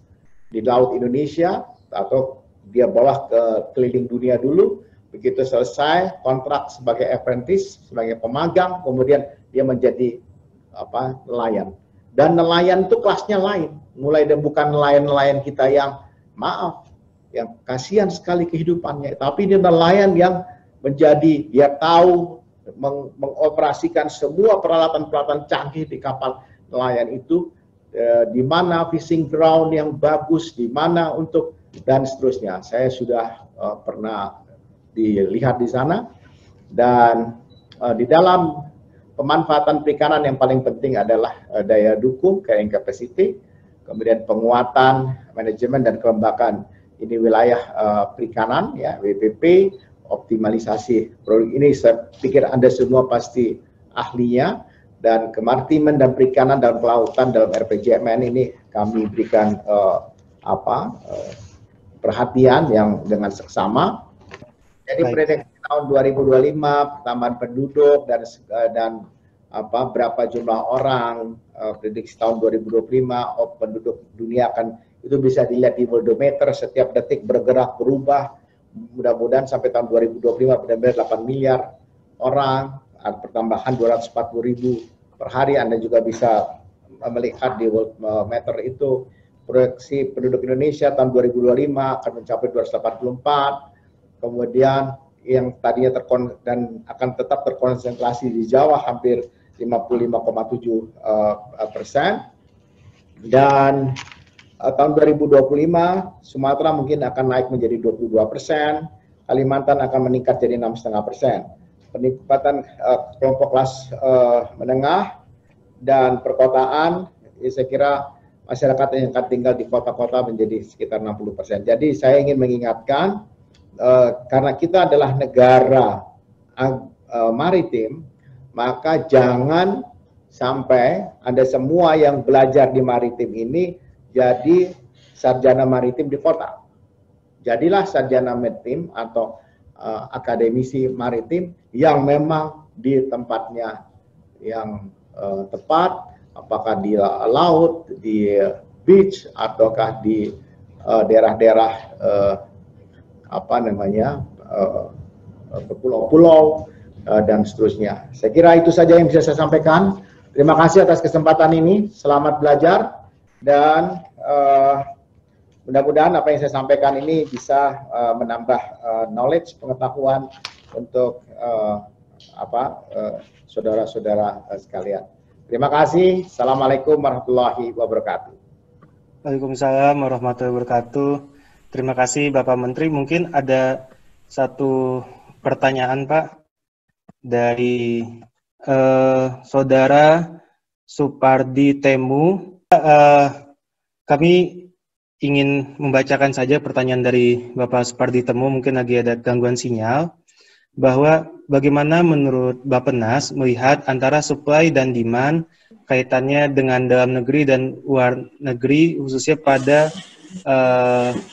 Speaker 1: di laut Indonesia, atau dia bawa ke keliling dunia dulu. Begitu selesai kontrak sebagai apprentice, sebagai pemagang, kemudian dia menjadi nelayan. Dan nelayan itu kelasnya lain, mulai dari bukan nelayan-nelayan kita yang yang kasihan sekali kehidupannya, tapi dia nelayan yang menjadi, dia tahu mengoperasikan semua peralatan-peralatan canggih di kapal nelayan itu, di mana fishing ground yang bagus, di mana untuk, dan seterusnya. Saya sudah pernah dilihat di sana, dan di dalam pemanfaatan perikanan yang paling penting adalah daya dukung, carrying capacity, kemudian penguatan manajemen dan kelembagaan ini wilayah perikanan, ya, WPP, optimalisasi produk ini. Saya pikir Anda semua pasti ahlinya, dan kemaritiman dan perikanan dalam kelautan dalam RPJMN ini kami berikan perhatian yang dengan seksama. Jadi prediksi tahun 2025 pertambahan penduduk dan berapa jumlah orang, prediksi tahun 2025 penduduk dunia akan, itu bisa dilihat di worldometer, setiap detik bergerak berubah. Mudah-mudahan sampai tahun 2025 benar-benar 8 miliar orang, pertambahan 240.000 per hari. Anda juga bisa melihat di worldometer itu proyeksi penduduk Indonesia tahun 2025 akan mencapai 284. Kemudian yang tadinya dan akan tetap terkonsentrasi di Jawa hampir 55,7%, dan tahun 2025 Sumatera mungkin akan naik menjadi 22%, Kalimantan akan meningkat jadi 6,5%. Peningkatan kelompok kelas menengah dan perkotaan, saya kira masyarakat yang akan tinggal di kota-kota menjadi sekitar 60%. Jadi saya ingin mengingatkan, karena kita adalah negara maritim, maka jangan sampai Anda semua yang belajar di maritim ini jadi sarjana maritim di kota. Jadilah sarjana maritim atau akademisi maritim yang memang di tempatnya yang tepat, apakah di laut, di beach, ataukah di daerah-daerah berpulau-pulau dan seterusnya. Saya kira itu saja yang bisa saya sampaikan. Terima kasih atas kesempatan ini. Selamat belajar, dan mudah-mudahan apa yang saya sampaikan ini bisa menambah knowledge, pengetahuan untuk saudara-saudara sekalian. Terima kasih. Assalamualaikum warahmatullahi wabarakatuh.
Speaker 2: Waalaikumsalam warahmatullahi wabarakatuh. Terima kasih Bapak Menteri. Mungkin ada satu pertanyaan Pak dari Saudara Supardi Temu. Kami ingin membacakan saja pertanyaan dari Bapak Supardi Temu, mungkin lagi ada gangguan sinyal, bahwa bagaimana menurut Bappenas melihat antara supply dan demand kaitannya dengan dalam negeri dan luar negeri, khususnya pada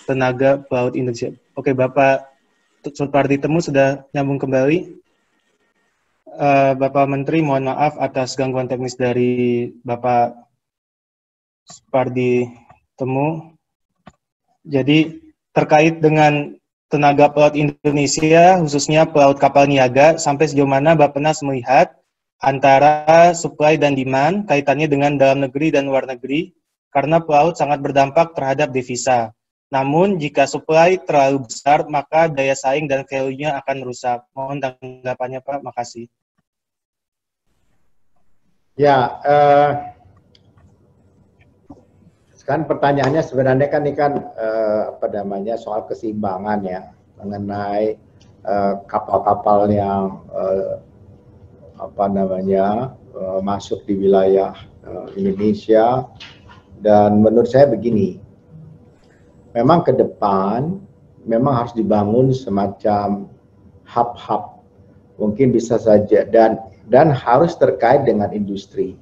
Speaker 2: tenaga pelaut Indonesia. Oke, Bapak Supardi Temu sudah nyambung kembali. Bapak Menteri, mohon maaf atas gangguan teknis dari Bapak Supardi Temu. Jadi terkait dengan tenaga pelaut Indonesia, khususnya pelaut kapal niaga, sampai sejauh mana Bappenas melihat antara supply dan demand kaitannya dengan dalam negeri dan luar negeri, karena pelaut sangat berdampak terhadap devisa. Namun jika supply terlalu besar, maka daya saing dan value-nya akan rusak. Mohon tanggapannya Pak, makasih.
Speaker 1: Ya, kan pertanyaannya sebenarnya kan ini kan apa namanya soal keseimbangan ya mengenai kapal-kapal yang apa namanya masuk di wilayah Indonesia. Dan menurut saya begini, memang ke depan memang harus dibangun semacam hub-hub, mungkin bisa saja dan harus terkait dengan industri.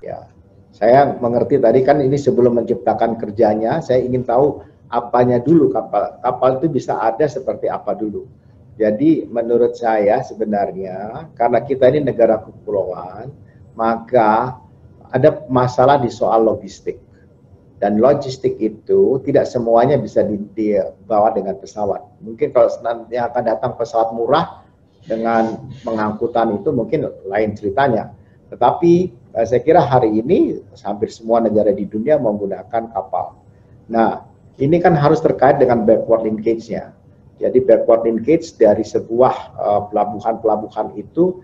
Speaker 1: Ya, saya mengerti tadi kan ini sebelum menciptakan kerjanya, saya ingin tahu apanya dulu kapal itu bisa ada seperti apa dulu. Jadi menurut saya sebenarnya karena kita ini negara kepulauan, maka ada masalah di soal logistik. Dan logistik itu tidak semuanya bisa dibawa dengan pesawat. Mungkin kalau yang akan datang pesawat murah dengan pengangkutan itu mungkin lain ceritanya. Tetapi saya kira hari ini hampir semua negara di dunia menggunakan kapal. Nah, ini kan harus terkait dengan backward linkage-nya. Jadi backward linkage dari sebuah pelabuhan-pelabuhan itu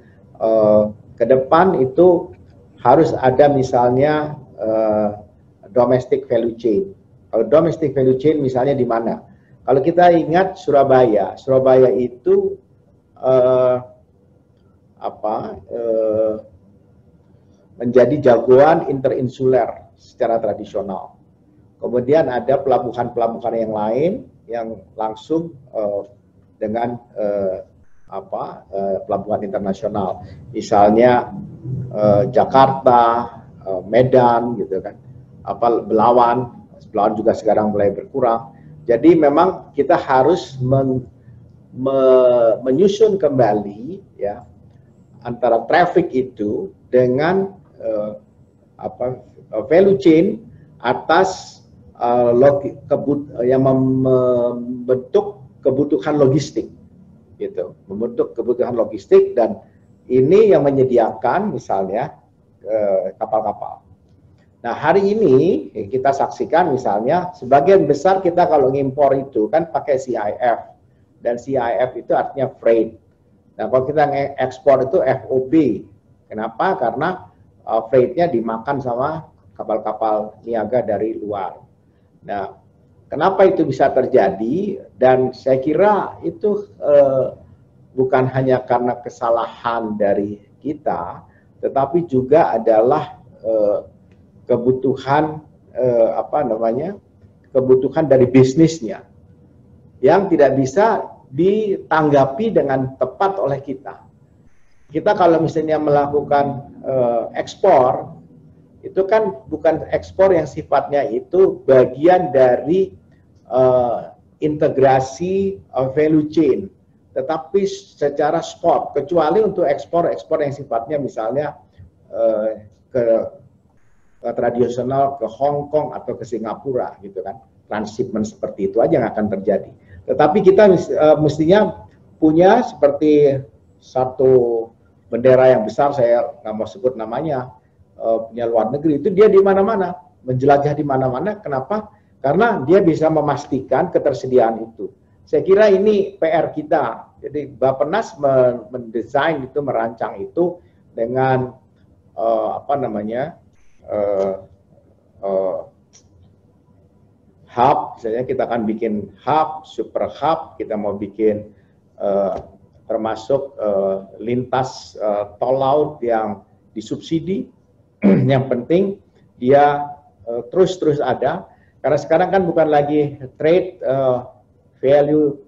Speaker 1: ke depan itu harus ada misalnya domestic value chain. Kalau domestic value chain misalnya di mana? Kalau kita ingat Surabaya itu menjadi jagoan interinsuler secara tradisional. Kemudian ada pelabuhan-pelabuhan yang lain yang langsung dengan pelabuhan internasional, misalnya Jakarta, Medan, gitu kan, Belawan juga sekarang mulai berkurang. Jadi memang kita harus menyusun kembali ya antara traffic itu dengan value chain atas yang membentuk kebutuhan logistik gitu, membentuk kebutuhan logistik, dan ini yang menyediakan misalnya kapal-kapal. Nah, hari ini kita saksikan misalnya sebagian besar kita kalau ngimpor itu kan pakai CIF, dan CIF itu artinya freight. Nah, kalau kita ekspor itu FOB. Kenapa? Karena freight-nya dimakan sama kapal-kapal niaga dari luar. Nah, kenapa itu bisa terjadi? Dan saya kira itu bukan hanya karena kesalahan dari kita, tetapi juga adalah kebutuhan kebutuhan dari bisnisnya yang tidak bisa ditanggapi dengan tepat oleh kita. Kita kalau misalnya melakukan ekspor, itu kan bukan ekspor yang sifatnya itu bagian dari integrasi value chain, tetapi secara spot, kecuali untuk ekspor yang sifatnya misalnya ke tradisional ke Hong Kong atau ke Singapura gitu kan, transshipment seperti itu aja yang akan terjadi. Tetapi kita mestinya punya seperti satu bendera yang besar, saya nggak mau sebut namanya, punya luar negeri, itu dia di mana-mana, menjelajah di mana-mana. Kenapa? Karena dia bisa memastikan ketersediaan itu. Saya kira ini PR kita. Jadi Bappenas mendesain itu, merancang itu dengan hub, misalnya kita akan bikin hub, super hub, kita mau bikin termasuk lintas tol laut yang disubsidi. Yang penting dia terus ada, karena sekarang kan bukan lagi trade value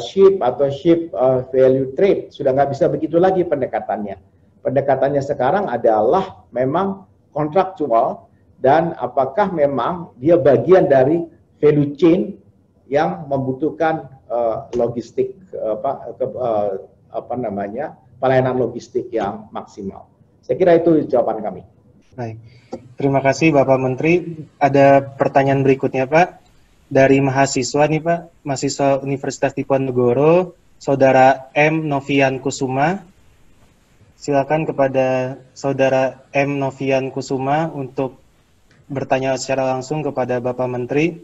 Speaker 1: ship atau ship value trade, sudah nggak bisa begitu lagi pendekatannya. Pendekatannya sekarang adalah memang kontraktual, dan apakah memang dia bagian dari value chain yang membutuhkan logistik pelayanan logistik yang maksimal. Saya kira itu jawaban kami.
Speaker 2: Baik, terima kasih Bapak Menteri. Ada pertanyaan berikutnya Pak, dari mahasiswa nih Pak, mahasiswa Universitas Diponegoro, Saudara M. Novian Kusuma. Silakan kepada Saudara M. Novian Kusuma untuk bertanya secara langsung kepada Bapak Menteri.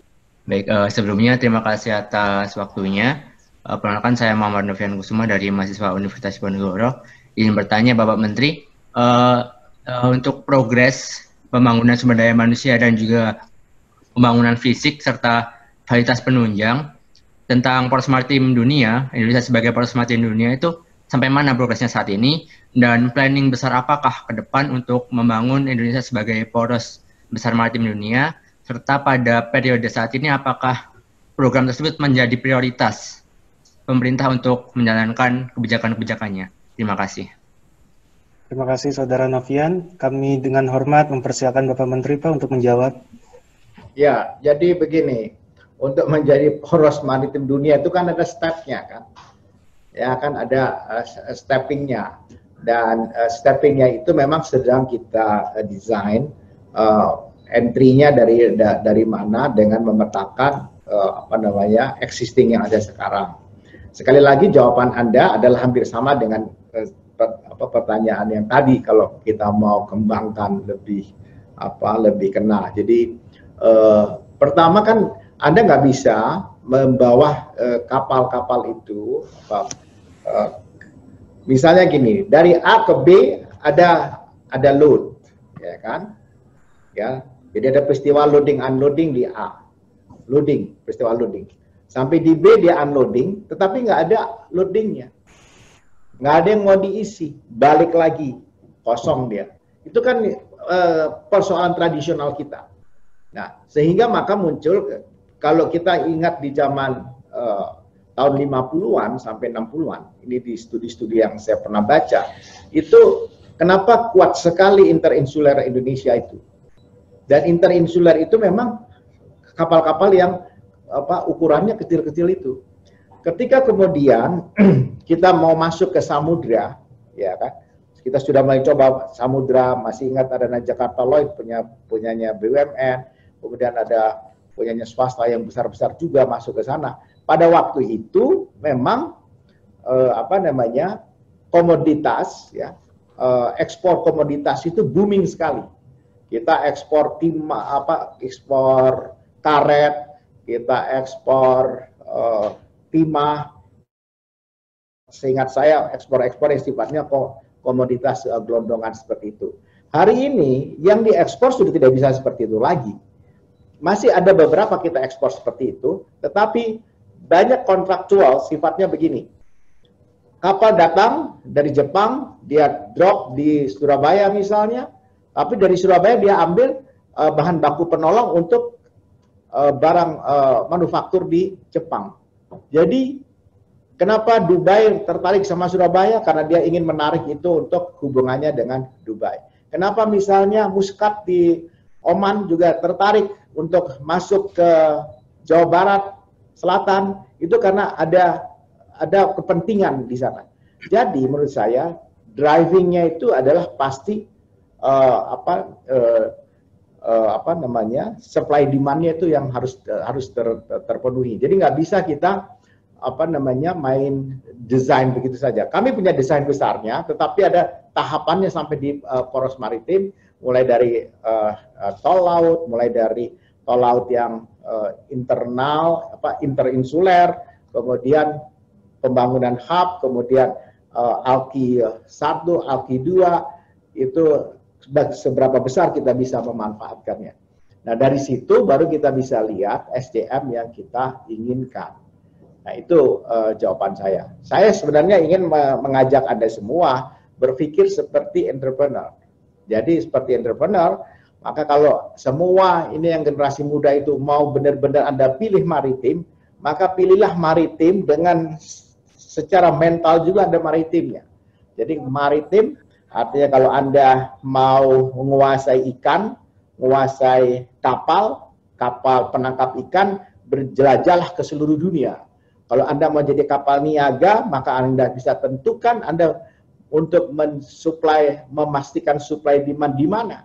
Speaker 3: Baik, sebelumnya terima kasih atas waktunya. Perkenalkan, saya Muhammad Novian Kusuma dari mahasiswa Universitas Diponegoro. Ingin bertanya Bapak Menteri, untuk progres pembangunan sumber daya manusia dan juga pembangunan fisik serta fasilitas penunjang tentang poros maritim dunia, Indonesia sebagai poros maritim dunia itu sampai mana progresnya saat ini, dan planning besar apakah ke depan untuk membangun Indonesia sebagai poros besar maritim dunia, serta pada periode saat ini apakah program tersebut menjadi prioritas pemerintah untuk menjalankan kebijakan-kebijakannya. Terima kasih.
Speaker 2: Terima kasih Saudara Novian. Kami dengan hormat mempersilakan Bapak Menteri Pak untuk menjawab.
Speaker 1: Ya, jadi begini, untuk menjadi poros maritim dunia itu kan ada step-nya kan. Ya kan ada steppingnya, dan steppingnya itu memang sedang kita desain entry-nya dari mana dengan memetakan existing yang ada sekarang. Sekali lagi jawaban Anda adalah hampir sama dengan pertanyaan yang tadi, kalau kita mau kembangkan lebih kena. Jadi pertama kan Anda nggak bisa membawa kapal-kapal itu misalnya gini, dari A ke B ada load, ya kan? Ya, jadi ada peristiwa loading unloading di A, peristiwa loading. Sampai di B dia unloading, tetapi nggak ada loadingnya, nggak ada yang mau diisi, balik lagi kosong dia. Itu kan persoalan tradisional kita. Nah, sehingga maka muncul, kalau kita ingat di zaman tahun 50-an sampai 60-an, ini di studi-studi yang saya pernah baca, itu kenapa kuat sekali interinsular Indonesia itu. Dan interinsular itu memang kapal-kapal yang ukurannya kecil-kecil itu. Ketika kemudian kita mau masuk ke samudra, ya kan, kita sudah mulai coba samudra, masih ingat ada Jakarta Lloyd punyanya BUMN, kemudian ada punyanya swasta yang besar-besar juga masuk ke sana. Pada waktu itu memang komoditas, ya, ekspor komoditas itu booming sekali. Kita ekspor ekspor karet, kita ekspor timah. Seingat saya ekspor-ekspor yang sifatnya komoditas gelondongan seperti itu. Hari ini yang diekspor sudah tidak bisa seperti itu lagi. Masih ada beberapa kita ekspor seperti itu, tetapi banyak kontraktual sifatnya begini. Kapal datang dari Jepang, dia drop di Surabaya misalnya, tapi dari Surabaya dia ambil bahan baku penolong untuk barang manufaktur di Jepang. Jadi kenapa Dubai tertarik sama Surabaya? Karena dia ingin menarik itu untuk hubungannya dengan Dubai. Kenapa misalnya Muscat di Oman juga tertarik untuk masuk ke Jawa Barat Selatan? Itu karena ada kepentingan di sana. Jadi menurut saya drivingnya itu adalah pasti supply demandnya itu yang harus terpenuhi. Jadi nggak bisa kita main desain begitu saja. Kami punya desain besarnya, tetapi ada tahapannya sampai di poros maritim, mulai dari tol laut, mulai dari tol laut yang internal, interinsuler, kemudian pembangunan hub, kemudian Alki 1, Alki 2, itu seberapa besar kita bisa memanfaatkannya. Nah, dari situ baru kita bisa lihat SDM yang kita inginkan. Nah, itu jawaban saya. Saya sebenarnya ingin mengajak Anda semua berpikir seperti entrepreneur. Jadi seperti entrepreneur, maka kalau semua ini yang generasi muda itu mau benar-benar Anda pilih maritim, maka pilihlah maritim dengan secara mental juga Anda maritimnya. Jadi maritim artinya kalau Anda mau menguasai ikan, menguasai kapal penangkap ikan, berjelajahlah ke seluruh dunia. Kalau Anda mau jadi kapal niaga, maka Anda bisa tentukan Anda untuk mensuplai, memastikan supply demand di mana,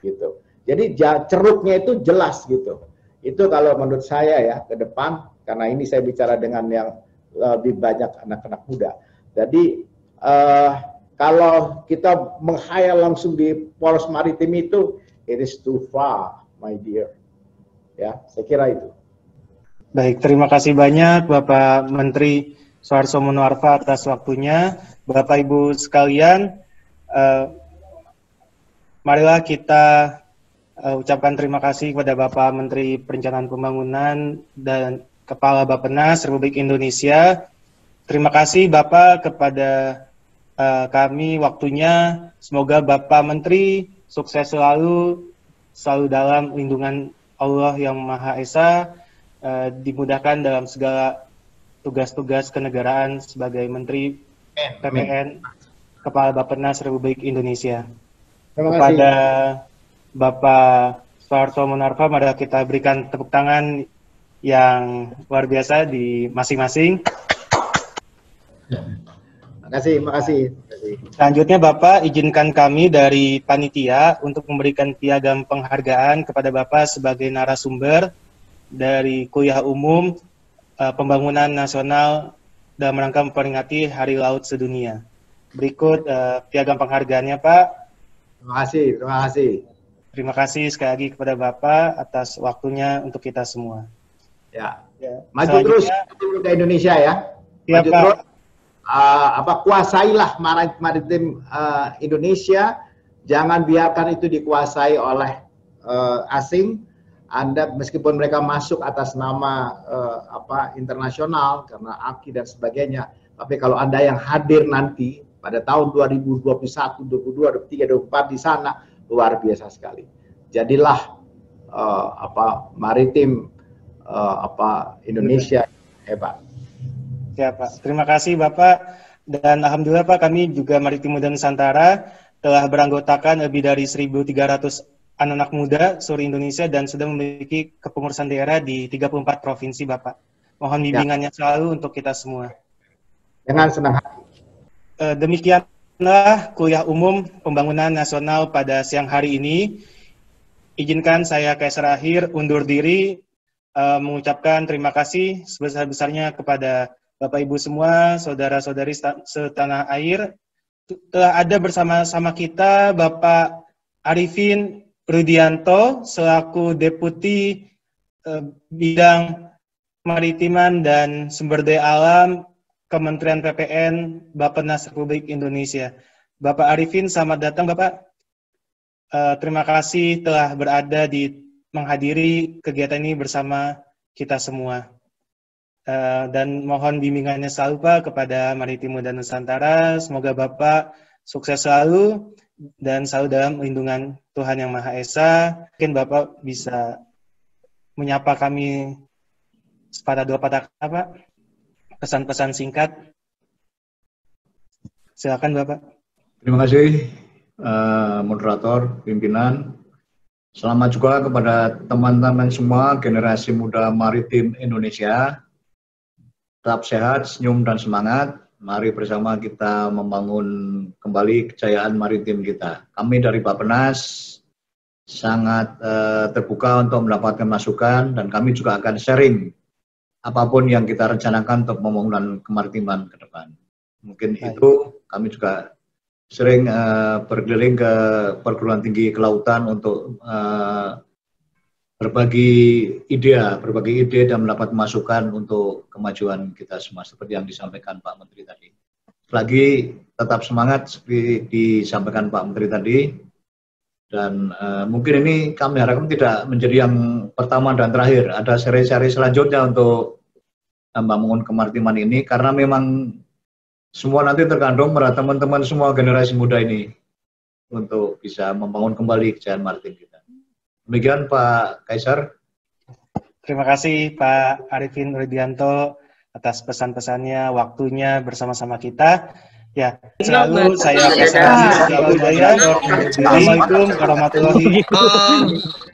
Speaker 1: gitu. Jadi ceruknya itu jelas gitu. Itu kalau menurut saya ya ke depan, karena ini saya bicara dengan yang lebih banyak anak-anak muda. Jadi kalau kita menghayal langsung di poros maritim itu, it is too far, my dear. Ya, saya kira itu.
Speaker 2: Baik, terima kasih banyak Bapak Menteri Suharto Monoarfa atas waktunya. Bapak Ibu sekalian, marilah kita ucapkan terima kasih kepada Bapak Menteri Perencanaan Pembangunan dan Kepala Bappenas Republik Indonesia. Terima kasih Bapak kepada kami waktunya. Semoga Bapak Menteri sukses selalu dalam lindungan Allah yang Maha Esa, dimudahkan dalam segala tugas-tugas kenegaraan sebagai Menteri PPN, Kepala Bappenas Republik Indonesia. Kepada Bapak Suharto Monoarfa, mari kita berikan tepuk tangan yang luar biasa di masing-masing.
Speaker 1: Terima kasih.
Speaker 2: Selanjutnya Bapak, izinkan kami dari panitia untuk memberikan piagam penghargaan kepada Bapak sebagai narasumber dari kuliah umum Pembangunan Nasional dalam rangka memperingati Hari Laut Sedunia. Berikut piagam penghargaannya, Pak.
Speaker 1: Terima kasih.
Speaker 2: Terima kasih sekali lagi kepada Bapak atas waktunya untuk kita semua.
Speaker 1: Ya. Maju terus ke Indonesia ya. Maju terus. Kuasailah maritim Indonesia, jangan biarkan itu dikuasai oleh asing. Anda meskipun mereka masuk atas nama internasional karena AKI dan sebagainya, tapi kalau Anda yang hadir nanti pada tahun 2021, 22, 23, 24 di sana luar biasa sekali. Jadilah maritim Indonesia hebat.
Speaker 2: Ya Pak, terima kasih Bapak, dan alhamdulillah Pak, kami juga Maritim Muda Nusantara telah beranggotakan lebih dari 1.300 anak-anak muda seluruh Indonesia dan sudah memiliki kepengurusan daerah di 34 provinsi Bapak. Mohon bimbingannya selalu untuk kita semua.
Speaker 1: Dengan senang hati.
Speaker 2: Demikianlah kuliah umum Pembangunan Nasional pada siang hari ini. Izinkan saya Kaisar Akhir undur diri, mengucapkan terima kasih sebesar-besarnya kepada Bapak Ibu semua, saudara-saudari setanah air. Telah ada bersama-sama kita Bapak Arifin Rudianto selaku Deputi Bidang Maritiman dan Sumber Daya Alam Kementerian PPN Bappenas Republik Indonesia. Bapak Arifin, selamat datang Bapak. Terima kasih telah berada menghadiri kegiatan ini bersama kita semua. Dan mohon bimbingannya selalu Pak kepada Maritim Muda Nusantara. Semoga Bapak sukses selalu dan selalu dalam lindungan Tuhan Yang Maha Esa. Mungkin Bapak bisa menyapa kami sepatah dua patah kata Pak. Pesan-pesan singkat. Silakan Bapak.
Speaker 4: Terima kasih moderator, pimpinan. Selamat juga kepada teman-teman semua generasi muda maritim Indonesia. Tetap sehat, senyum, dan semangat. Mari bersama kita membangun kembali kejayaan maritim kita. Kami dari Bappenas sangat terbuka untuk mendapatkan masukan dan kami juga akan sharing apapun yang kita rencanakan untuk pembangunan kemaritiman ke depan. Mungkin itu kami juga sering berkeliling ke perguruan tinggi kelautan untuk berbagi ide dan mendapat masukan untuk kemajuan kita semua seperti yang disampaikan Pak Menteri tadi. Lagi tetap semangat seperti disampaikan Pak Menteri tadi Dan mungkin ini kami harapkan tidak menjadi yang pertama dan terakhir. Ada seri-seri selanjutnya untuk membangun kemaritiman ini, karena memang semua nanti terkandung pada teman-teman semua generasi muda ini untuk bisa membangun kembali kejayaan maritim kita. Demikian Pak Kaisar.
Speaker 2: Terima kasih Pak Arifin Rudianto atas pesan-pesannya, waktunya bersama-sama kita. Ya, selalu saya Kaisar. Assalamualaikum warahmatullahi wabarakatuh.